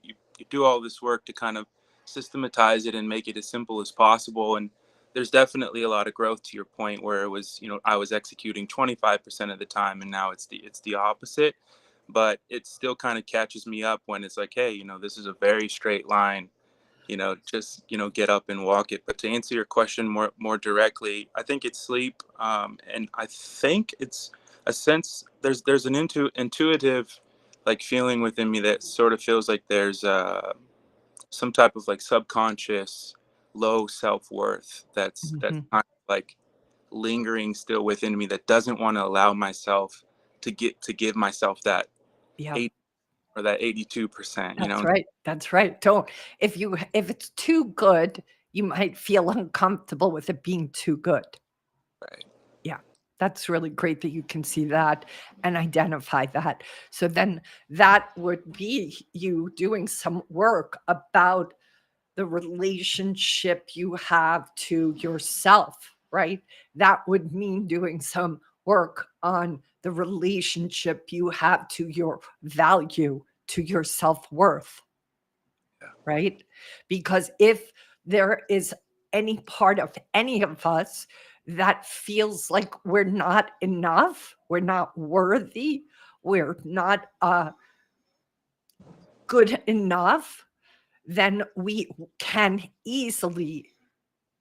do all this work to kind of systematize it and make it as simple as possible. And there's definitely a lot of growth to your point where it was I was executing 25% of the time, and now it's the opposite. But it still kind of catches me up when it's like, hey, this is a very straight line, just get up and walk it. But to answer your question more directly, I think it's sleep, and I think it's a sense. There's an intuitive like feeling within me that sort of feels like there's some type of like subconscious low self-worth that's Mhm. kind of like lingering still within me that doesn't want to allow myself to give myself that Yeah. 8 or that 82%. That's right. That's right. Don't if it's too good, you might feel uncomfortable with it being too good. Right. Yeah. That's really great that you can see that and identify that. So then that would be you doing some work about the relationship you have to yourself, right? That would mean doing some work on the relationship you have to your value, to your self-worth, Yeah. right? Because if there is any part of any of us that feels like we're not enough, we're not worthy, we're not good enough, then we can easily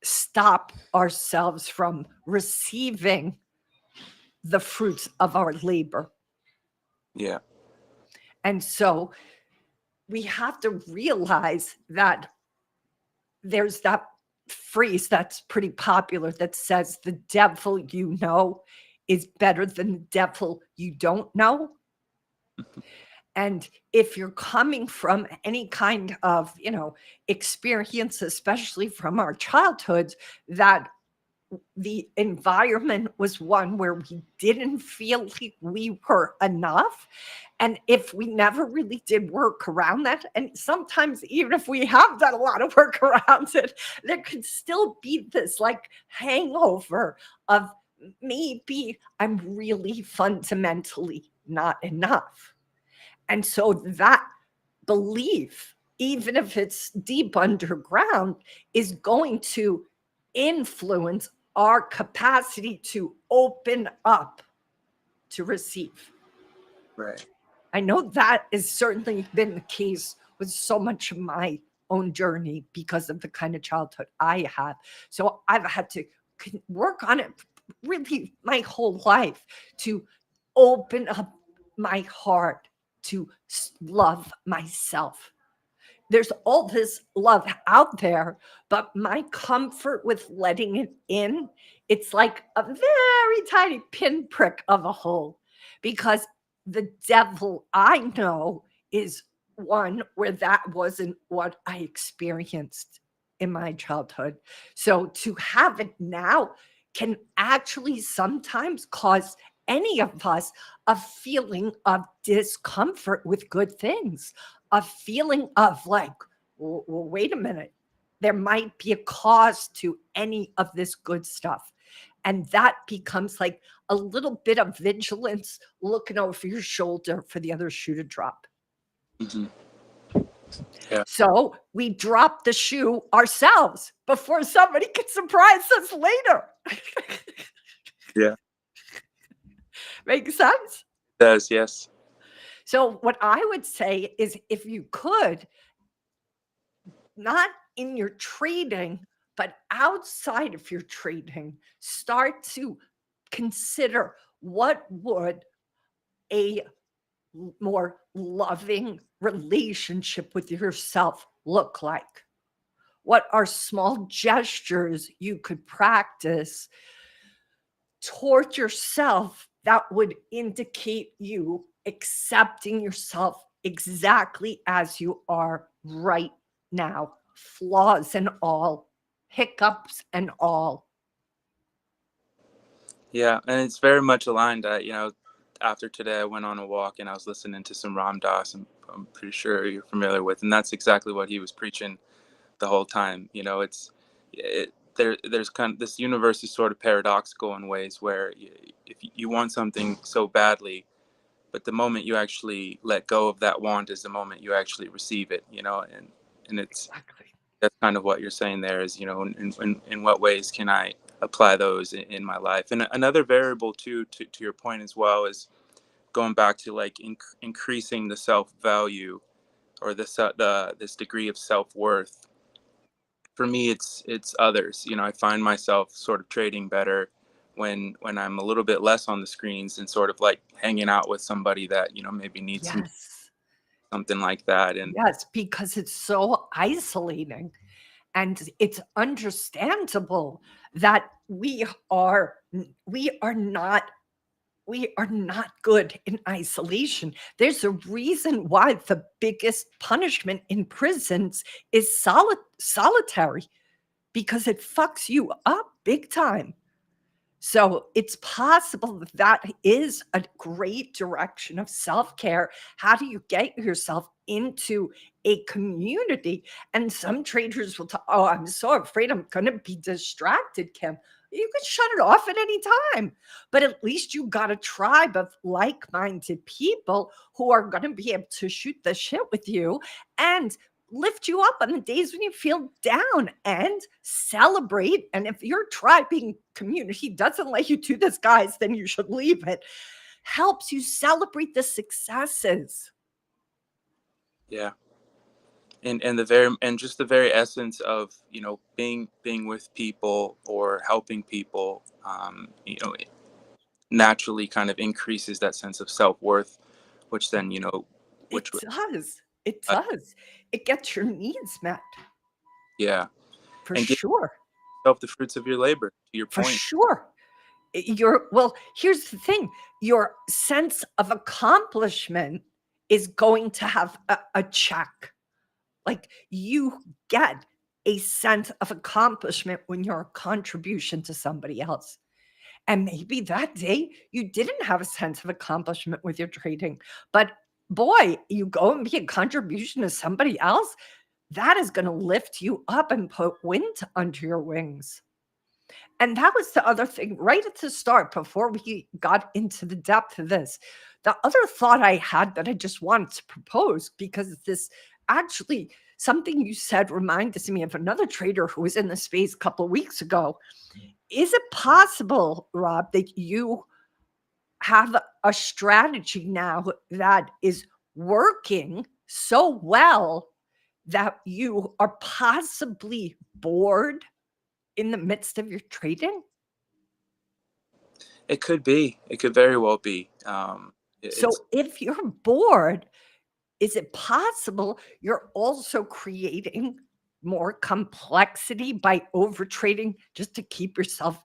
stop ourselves from receiving the fruits of our labor. Yeah. And so we have to realize that there's that phrase that's pretty popular that says the devil you know is better than the devil you don't know. And if you're coming from any kind of, experience, especially from our childhoods, that the environment was one where we didn't feel like we were enough. And if we never really did work around that, and sometimes even if we have done a lot of work around it, there could still be this like hangover of maybe I'm really fundamentally not enough. And so that belief, even if it's deep underground, is going to influence our capacity to open up to receive. Right. I know that has certainly been the case with so much of my own journey because of the kind of childhood I had. So I've had to work on it really my whole life to open up my heart to love myself. There's all this love out there, but my comfort with letting it in, it's like a very tiny pinprick of a hole because the devil I know is one where that wasn't what I experienced in my childhood. So to have it now can actually sometimes cause any of us a feeling of discomfort with good things, a feeling of like, well, wait a minute, there might be a cause to any of this good stuff. And that becomes like a little bit of vigilance looking over your shoulder for the other shoe to drop. Hmm. Yeah. So we drop the shoe ourselves before somebody can surprise us later. Yeah. Make sense? It does. Yes. So what I would say is if you could, not in your trading, but outside of your trading, start to consider what would a more loving relationship with yourself look like? What are small gestures you could practice toward yourself that would indicate you accepting yourself exactly as you are right now, flaws and all, hiccups and all? Yeah, and it's very much aligned. After today, I went on a walk and I was listening to some Ram Dass. I'm pretty sure you're familiar with, and that's exactly what he was preaching the whole time. There's kind of this universe is sort of paradoxical in ways where if you want something so badly, but the moment you actually let go of that want is the moment you actually receive it. And it's Exactly. that's kind of what you're saying there is, in what ways can I apply those in my life? And another variable too, to your point as well, is going back to like increasing the self-value or this degree of self-worth. For me, it's others. I find myself sort of trading better when I'm a little bit less on the screens and sort of like hanging out with somebody that maybe needs Yes. something like that. And Yes, because it's so isolating. And it's understandable that we are not good in isolation. There's a reason why the biggest punishment in prisons is solitary, because it fucks you up big time. So it's possible that that is a great direction of self care. How do you get yourself into a community? And some traders will talk, oh, I'm so afraid I'm going to be distracted, Kim. You can shut it off at any time. But at least you got a tribe of like minded people who are going to be able to shoot the shit with you and lift you up on the days when you feel down and celebrate. And if your tribing community doesn't let you do this, guys, then you should leave it. Helps you celebrate the successes. yeah, and just the very essence of being with people or helping people, it naturally kind of increases that sense of self-worth, which then It which does. It uh, does. It gets your needs met yeah, for and give sure. yourself the fruits of your labor, to your For point. sure. Well, here's the thing, your sense of accomplishment is going to have a check. Like you get a sense of accomplishment when you're a contribution to somebody else. And maybe that day you didn't have a sense of accomplishment with your trading, but boy, you go and be a contribution to somebody else, that is going to lift you up and put wind under your wings. And that was the other thing right at the start before we got into the depth of this. The other thought I had that I just wanted to propose, because this actually something you said reminded me of another trader who was in the space a couple of weeks ago. Is it possible, Rob, that you have a strategy now that is working so well that you are possibly bored in the midst of your trading? It could be. It could very well be. It's So if you're bored, is it possible you're also creating more complexity by over trading just to keep yourself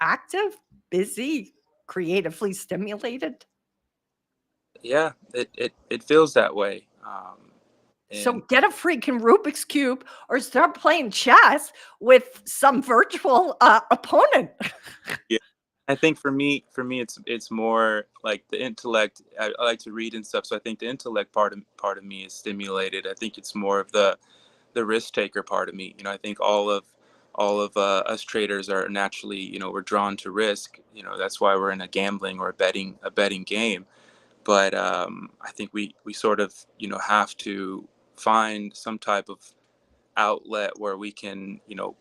active, busy, creatively stimulated? Yeah, it feels that way. And So get a freaking Rubik's Cube or start playing chess with some virtual opponent. yeah, I think for me, it's more like the intellect. I like to read and stuff, so I think the intellect part of me is stimulated. I think it's more of the risk taker part of me. I think all of us traders are naturally, we're drawn to risk. That's why we're in a gambling or a betting game. But I think we sort of have to find some type of outlet where we can, Have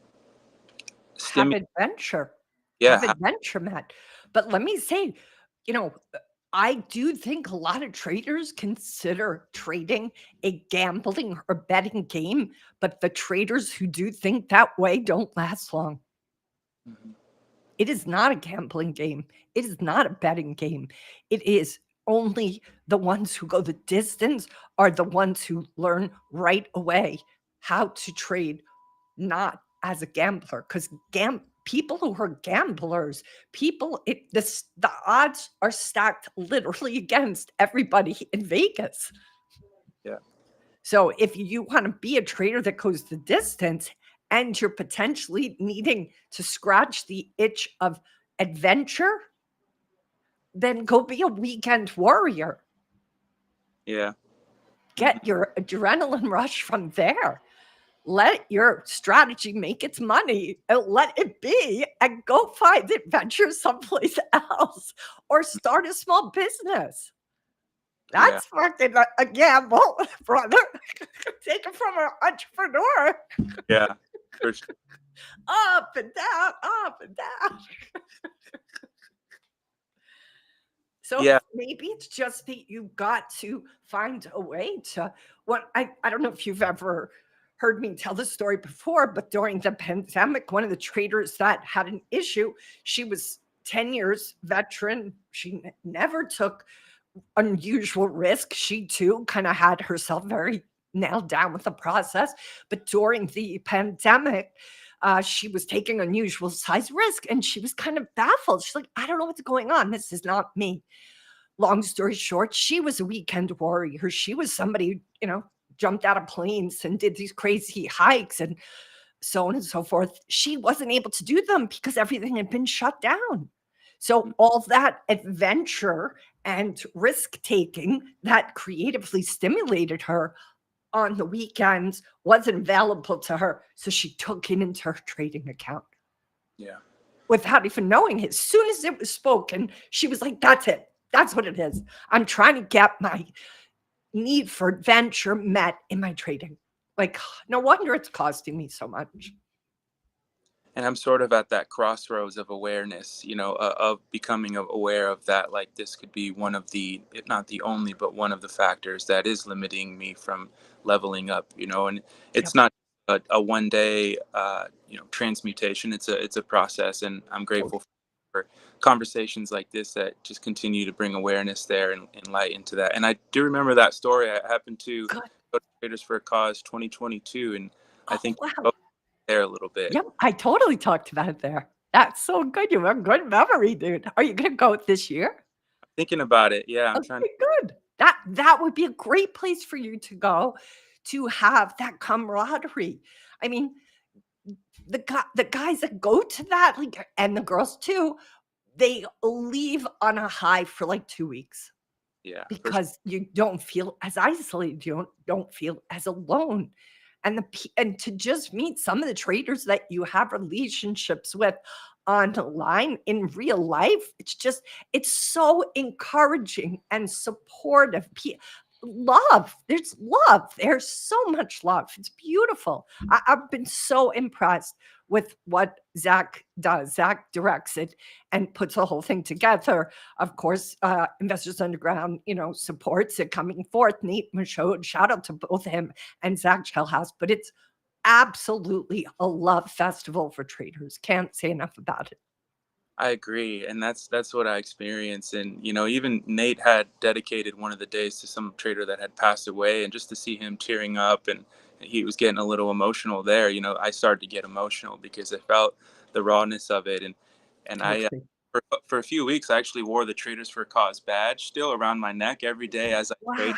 stimulate. adventure. Yeah, Have adventure, Matt. But let me say, you know, I do think a lot of traders consider trading a gambling or betting game, but the traders who do think that way don't last long. Mhm. It is not a gambling game. It is not a betting game. It is only the ones who go the distance are the ones who learn right away how to trade, not as a gambler. Because people who are gamblers, the odds are stacked literally against everybody in Vegas. Yeah. So if you want to be a trader that goes the distance and you're potentially needing to scratch the itch of adventure, then go be a weekend warrior. Yeah. Get your adrenaline rush from there. Let your strategy make its money and let it be, and go find adventure someplace else or start a small business. Yeah. That's fucking a gamble, brother. Take it from an entrepreneur. Yeah. For sure. Up and down, up and down. So Yeah. maybe it's just that you got to find a way to what I don't know if you've ever heard me tell this story before, but during the pandemic, one of the traders that had an issue, she was 10 years veteran. She never took unusual risk. She too kind of had herself very nailed down with the process. But during the pandemic, she was taking unusual size risk and she was kind of baffled. She's like, I don't know what's going on. This is not me. Long story short, she was a weekend warrior. She was somebody, jumped out of planes and did these crazy hikes and so on and so forth. She wasn't able to do them because everything had been shut down. So all that adventure and risk taking that creatively stimulated her on the weekends wasn't available to her. So she took it into her trading account Yeah. without even knowing it. As soon as it was spoken, she was like, that's it. That's what it is. I'm trying to get my need for adventure met in my trading. Like, no wonder it's costing me so much. And I'm sort of at that crossroads of awareness, of becoming aware of that. Like, this could be one of the, if not the only, but one of the factors that is limiting me from leveling up. And it's Yep. not a one day, transmutation. It's a process, and I'm grateful for conversations like this that just continue to bring awareness there and light into that. And I do remember that story. I happened to Good. go to Traders for a Cause 2022, and I Oh, think wow. there a little bit. Yep. I totally talked about it there. That's so good. You have a good memory, dude. Are you going to go this year? Thinking about it, yeah, I'm trying. Okay, good. That would be a great place for you to go to have that camaraderie. I mean, the guys that go to that, like, and the girls too, they leave on a high for like 2 weeks Yeah, for sure. because you don't feel as isolated, you don't feel as alone. And to just meet some of the traders that you have relationships with online in real life, it's so encouraging and supportive. There's love. There's so much love. It's beautiful. I've been so impressed with what Zach does. Zach directs it and puts the whole thing together. Of course, Investors Underground, supports it coming forth. Nate Michaud, shout out to both him and Zach Chelhouse. But it's absolutely a love festival for traders. Can't say enough about it. I agree, and that's what I experienced. And even Nate had dedicated one of the days to some trader that had passed away, and just to see him tearing up and he was getting a little emotional there. I started to get emotional because I felt the rawness of it, and I Totally. for a few weeks I actually wore the Traders for a Cause badge still around my neck every day as I Wow. traded.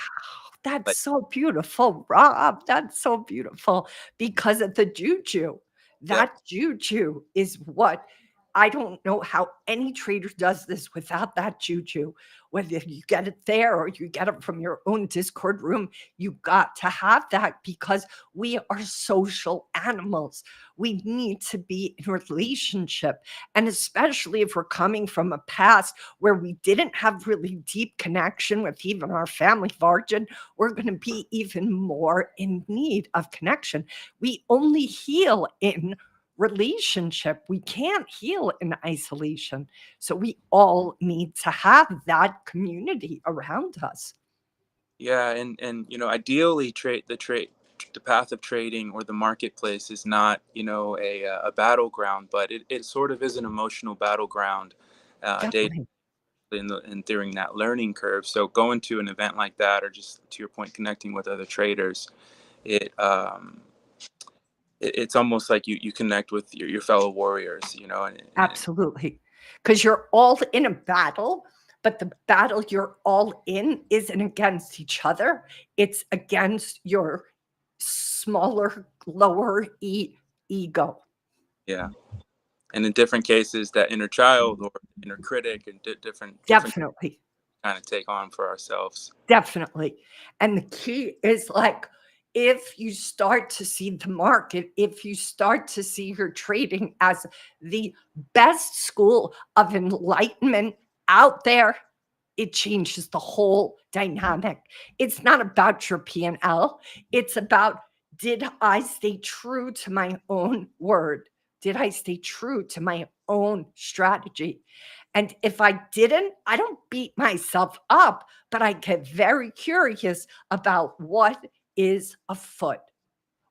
That's Like, so beautiful, Rob. That's so beautiful because of the juju. yeah, That juju is what I don't know how any trader does this without that juju. Whether you get it there or you get it from your own Discord room, you got to have that because we are social animals. We need to be in relationship. And especially if we're coming from a past where we didn't have really deep connection with even our family of origin, we're going to be even more in need of connection. We only heal in relationship. We can't heal in isolation. So we all need to have that community around us. Yeah, and ideally, the path of trading or the marketplace is not a battleground, but it sort of is an emotional battleground, day Definitely. and during that learning curve. So going to an event like that, or just to your point, connecting with other traders, it it's almost like you connect with your fellow warriors, and Absolutely. Because you're all in a battle, but the battle you're all in isn't against each other. It's against your smaller, lower ego. yeah. And in different cases, that inner child or inner critic and different Definitely. kind of take on for ourselves. Definitely. And the key is like, if you start to see the market, if you start to see your trading as the best school of enlightenment out there, it changes the whole dynamic. It's not about your P&L. It's about, did I stay true to my own word? Did I stay true to my own strategy? And if I didn't, I don't beat myself up, but I get very curious about what is afoot,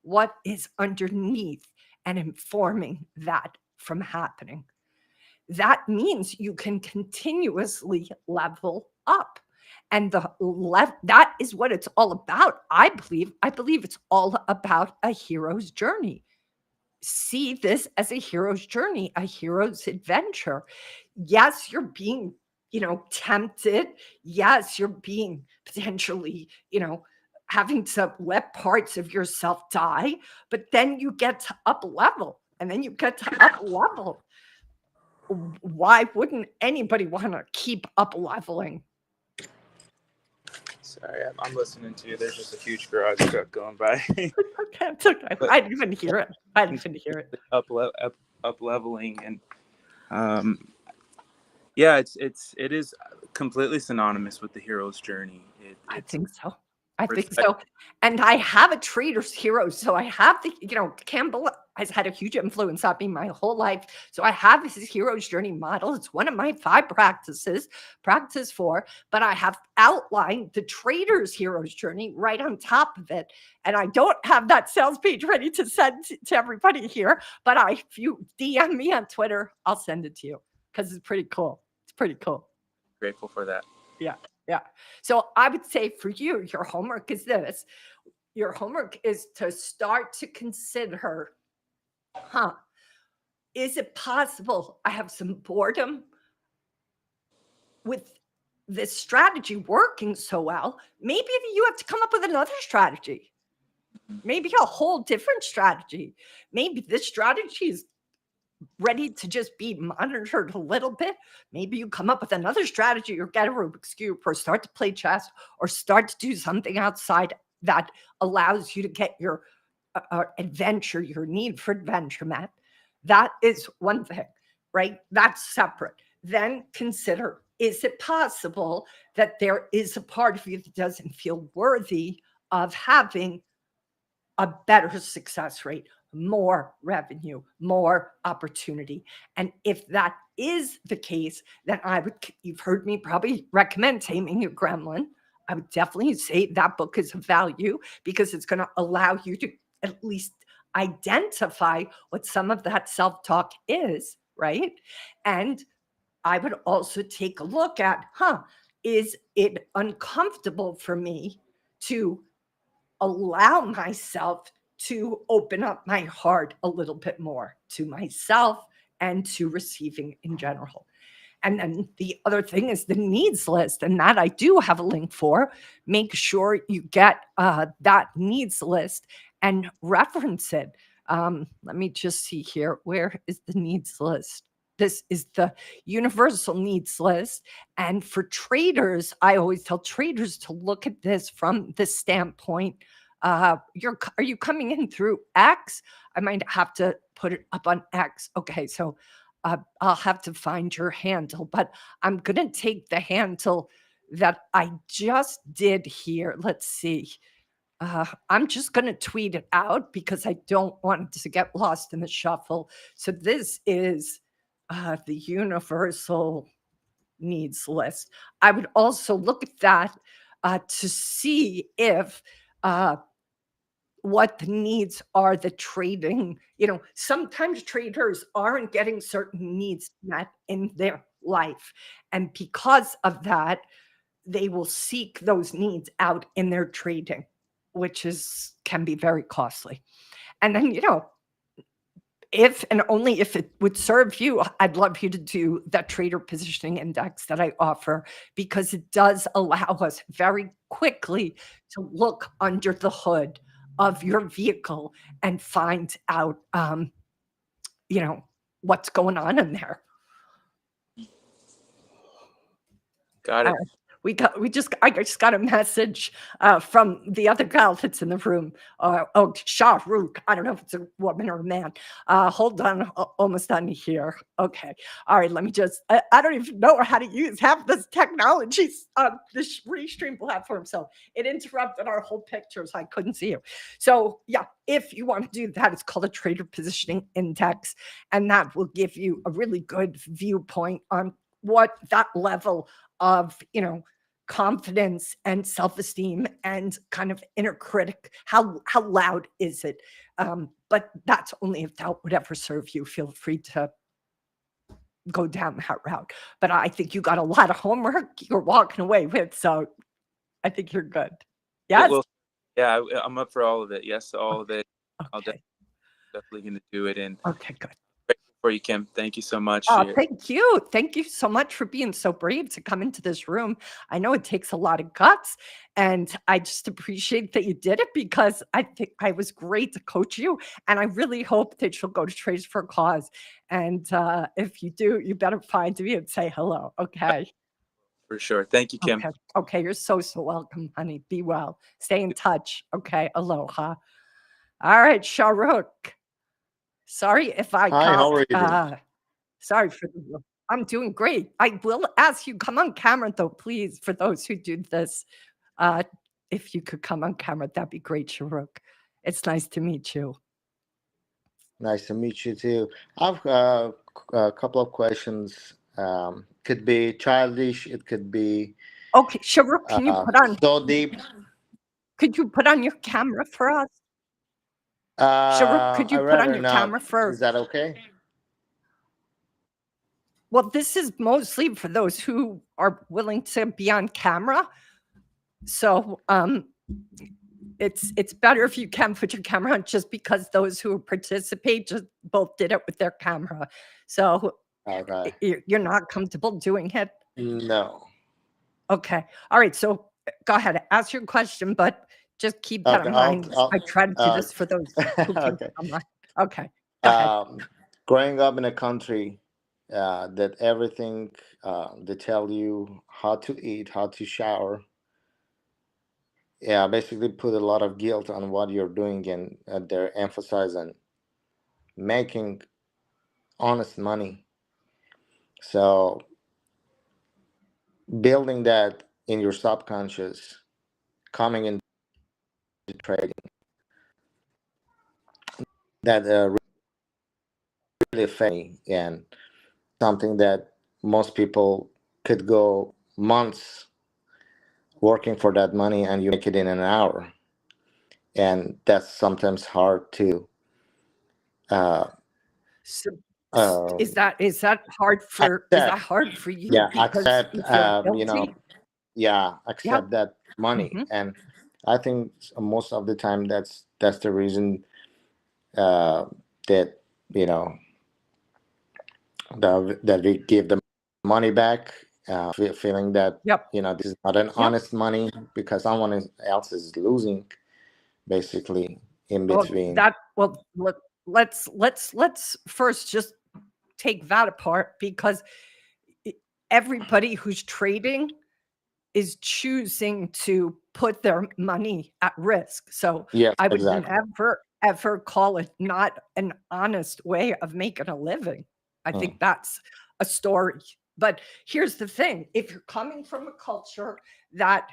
what is underneath, and informing that from happening. That means you can continuously level up. And that is what it's all about. I believe it's all about a hero's journey. See this as a hero's journey, a hero's adventure. Yes, you're being, tempted. Yes, you're being potentially, having to let parts of yourself die, but then you get to up level and then you get to up level. Why wouldn't anybody want to keep up leveling? Sorry, I'm listening to you. There's just a huge garage truck going by. Okay, it's okay. I didn't even hear it. Up leveling, and yeah, it is completely synonymous with the hero's journey. I It's think so. I think so. And I have a trader's hero. So I have Campbell has had a huge influence on me my whole life. So I have his hero's journey model. It's one of my 5 practice 4, but I have outlined the trader's hero's journey right on top of it. And I don't have that sales page ready to send to everybody here, but if you DM me on Twitter, I'll send it to you because it's pretty cool. It's pretty cool. grateful for that. Yeah. Yeah. So I would say for you, your homework is this. Your homework is to start to consider, is it possible I have some boredom with this strategy working so well? Maybe you have to come up with another strategy. Maybe a whole different strategy. Maybe this strategy is ready to just be monitored a little bit. Maybe you come up with another strategy or get a Rubik's Cube or start to play chess or start to do something outside that allows you to get your adventure, your need for adventure met. That is one thing, right? That's separate. Then consider, is it possible that there is a part of you that doesn't feel worthy of having a better success rate, more revenue, more opportunity? And if that is the case, then you've heard me probably recommend Taming Your Gremlin. I would definitely say that book is of value because it's going to allow you to at least identify what some of that self-talk is, right? And I would also take a look at, is it uncomfortable for me to allow myself to open up my heart a little bit more to myself and to receiving in general? And then the other thing is the needs list, and that I do have a link for. Make sure you get that needs list and reference it. Let me just see here. Where is the needs list? this is the universal needs list. And for traders, I always tell traders to look at this from the standpoint, are you coming in through X? I might have to put it up on X. Okay, so I'll have to find your handle, but I'm going to take the handle that I just did here. Let's see. I'm just going to tweet it out because I don't want it to get lost in the shuffle. So this is the universal needs list. I would also look at that to see if what the needs are the trading, sometimes traders aren't getting certain needs met in their life. And because of that, they will seek those needs out in their trading, which can be very costly. And then, if and only if it would serve you, I'd love you to do that trader positioning index that I offer, because it does allow us very quickly to look under the hood of your vehicle and find out, what's going on in there. Got it. I just got a message from the other gal that's in the room. Shah Rukh. I don't know if it's a woman or a man. Hold on, almost done here. Okay, all right. Let me just. I don't even know how to use half this technology on this Restream platform, so it interrupted our whole picture, so I couldn't see you. So yeah, if you want to do that, it's called a trader positioning index, and that will give you a really good viewpoint on what that level of confidence and self-esteem and kind of inner critic, how loud is it? But that's only if that would ever serve you. Feel free to go down that route. But I think you got a lot of homework you're walking away with, so I think you're good. Yes? Well, yeah, I'm up for all of it. Yes to all of it. I'll Okay. definitely going to do it. And Okay, good. grateful for you, Kim. Thank you so much. Thank you. Thank you so much for being so brave to come into this room. I know it takes a lot of guts, and I just appreciate that you did it, because I think I was great to coach you, and I really hope that you'll go to Trades for a Cause. And if you do, you better find me and say hello, okay? For sure. Thank you, Kim. Okay, you're so welcome, honey. Be well. Stay in touch, okay? Aloha. All right, Shah Rukh. Sorry if I Hi, how are you doing? sorry for I'm doing great. I will ask you, come on camera though, please, for those who do this. If you could come on camera, that'd be great, Shah Rukh. It's nice to meet you. Nice to meet you too. I've a couple of questions. Could be childish. It could be Okay, Shah Rukh, can you put on? so deep. Could you put on your camera for us? Shah Rukh, could you I'd put on rather your not. camera for? Is that okay? Well, this is mostly for those who are willing to be on camera. So it's better if you can put your camera on, just because those who participate just both did it with their camera. So Okay. you're not comfortable doing it? No. Okay. All right. So go ahead, ask your question, but just keep that Okay, in mind. I try to do this for those who can Okay. come on. Okay. Go ahead. Growing up in a country that everything they tell you how to eat, how to shower. Yeah, basically put a lot of guilt on what you're doing, and they're emphasizing making honest money. So building that in your subconscious, coming into trading, that really affect me, and something that most people could go months working for that money, and you make it in an hour, and that's sometimes hard to So uh, is that hard for you? yeah, Because accept, you feel guilty? accept that money. Mhm. And I think most of the time that's the reason that that we give the money back, feeling that Yep. this is not an honest money, because someone else is losing basically in between. Let's first just take that apart because everybody who's trading is choosing to put their money at risk. So Yes, I would exactly. never, ever call it not an honest way of making a living. I Mm. think that's a story. But here's the thing, if you're coming from a culture that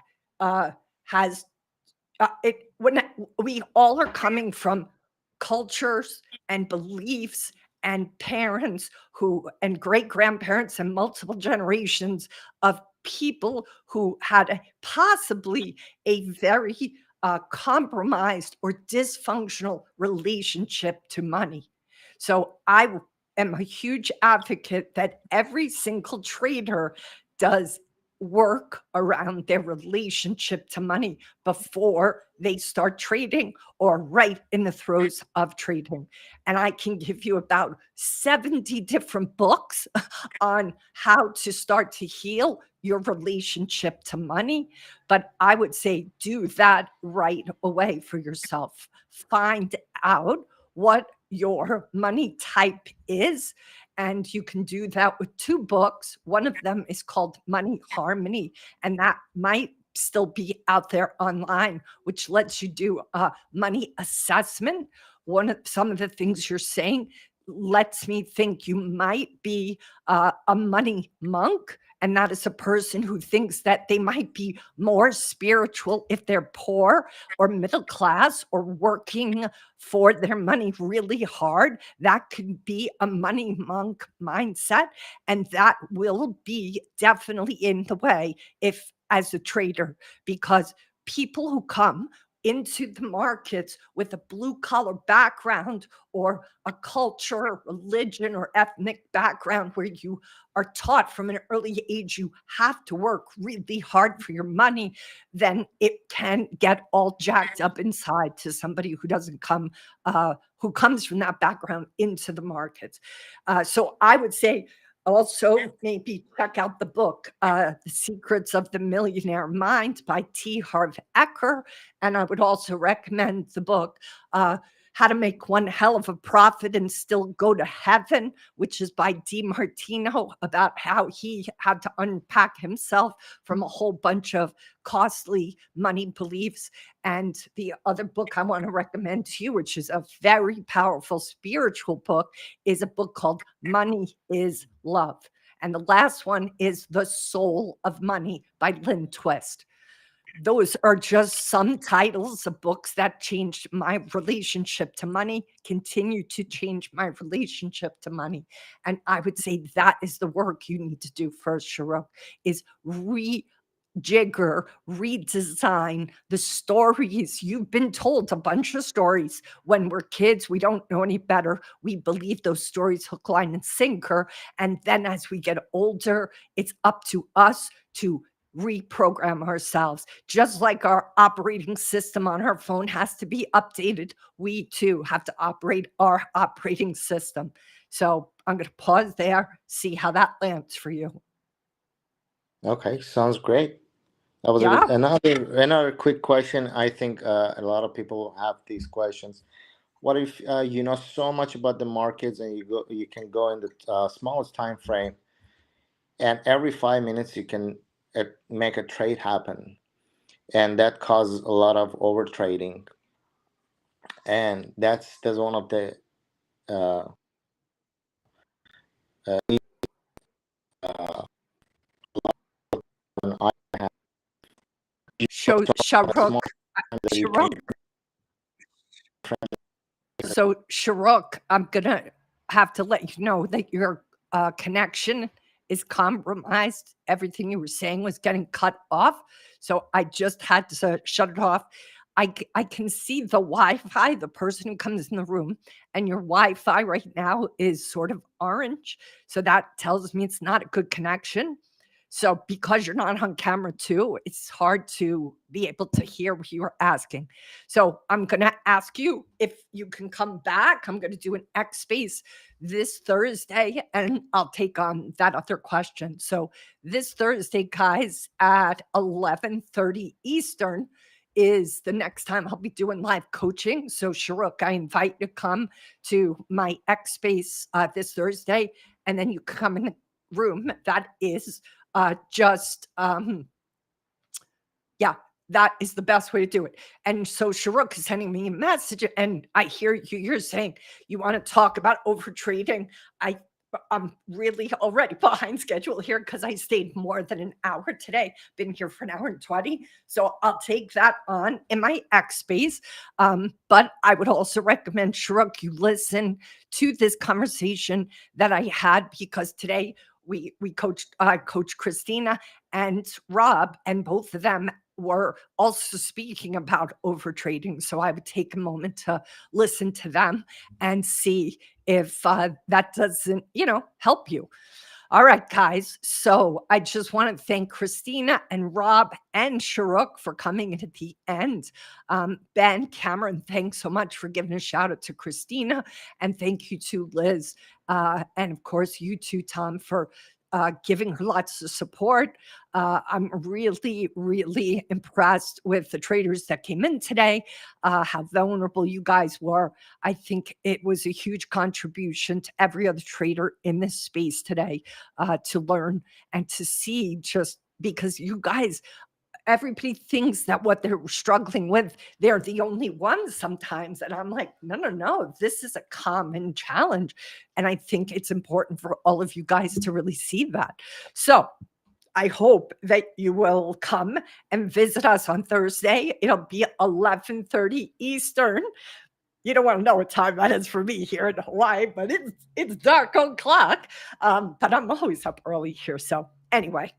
has when we all are coming from cultures and beliefs and parents who and great grandparents and multiple generations of people who had possibly a very compromised or dysfunctional relationship to money. So I am a huge advocate that every single trader does work around their relationship to money before they start trading or right in the throes of trading. And I can give you about 70 different books on how to start to heal your relationship to money. But I would say do that right away for yourself. Find out what your money type is. And you can do that with 2 books. One of them is called Money Harmony, and that might still be out there online, which lets you do a money assessment. Some of the things you're saying lets me think you might be a money monk, and that is a person who thinks that they might be more spiritual if they're poor or middle class or working for their money really hard. That could be a money monk mindset, and that will be definitely in the way if as a trader, because people who come into the markets with a blue collar background or a culture or religion or ethnic background where you are taught from an early age you have to work really hard for your money, then it can get all jacked up inside to somebody who doesn't come who comes from that background into the markets. So I would say also maybe check out the book, The Secrets of the Millionaire Mind by T. Harv Eker. And I would also recommend the book, How to Make One Hell of a Profit and Still Go to Heaven, which is by DiMartino, about how he had to unpack himself from a whole bunch of costly money beliefs. And the other book I want to recommend to you, which is a very powerful spiritual book, is a book called Money is Love. And the last one is The Soul of Money by Lynn Twist. Those are just some titles of books that changed my relationship to money, continue to change my relationship to money. And I would say that is the work you need to do first, Shirok, is rejigger, redesign the stories. You've been told a bunch of stories when we're kids. We don't know any better. We believe those stories hook, line, and sinker. And then as we get older, it's up to us to reprogram ourselves. Just like our operating system on our phone has to be updated, we too have to operate our operating system. So I'm going to pause there, see how that lands for you. Okay, sounds great. That was Yeah. another quick question. I think a lot of people have these questions. What if you know so much about the markets and you can go in the smallest time frame, and every 5 minutes you can make a trade happen, and that causes a lot of over trading, and that's one of the uh, uh, when I have Sharuk, small time that you can So, Sharuk, I'm going to have to let you know that your connection is compromised. Everything you were saying was getting cut off. So I just had to shut it off. I can see the Wi-Fi, the person who comes in the room, and your Wi-Fi right now is sort of orange. So that tells me it's not a good connection. So because you're not on camera too, it's hard to be able to hear what you're asking. So I'm going to ask you if you can come back. I'm going to do an X space this Thursday and I'll take on that other question. So this Thursday, guys, at 11:30 Eastern is the next time I'll be doing live coaching. So Sharuk, I invite you to come to my X space this Thursday and then you come in a room that is just yeah, that is the best way to do it. And so Sharuk is sending me a message, and I hear you're saying you want to talk about over trading. I'm really already behind schedule here because I stayed more than an hour today. Been here for an hour and 20. So I'll take that on in my X space. But I would also recommend, Sharuk, you listen to this conversation that I had, because today we coached Coach Christina and Rob, and both of them were also speaking about over trading. So I would take a moment to listen to them and see if that doesn't, help you. All right, guys. So I just want to thank Christina and Rob and Sharuk for coming in at the end. Ben, Cameron, thanks so much for giving a shout out to Christina. And thank you to Liz. And of course, you too, Tom, for giving her lots of support. I'm really, really impressed with the traders that came in today, how vulnerable you guys were. I think it was a huge contribution to every other trader in this space today, to learn and to see, just because you guys, everybody thinks that what they're struggling with, they're the only ones sometimes. And I'm like, no, this is a common challenge. And I think it's important for all of you guys to really see that. So I hope that you will come and visit us on Thursday. It'll be 11:30 Eastern. You don't want to know what time that is for me here in Hawaii, but it's dark o'clock. But I'm always up early here. So anyway,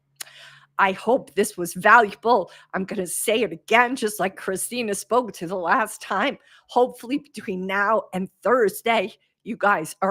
I hope this was valuable. I'm going to say it again, just like Christina spoke to the last time. Hopefully between now and Thursday, you guys are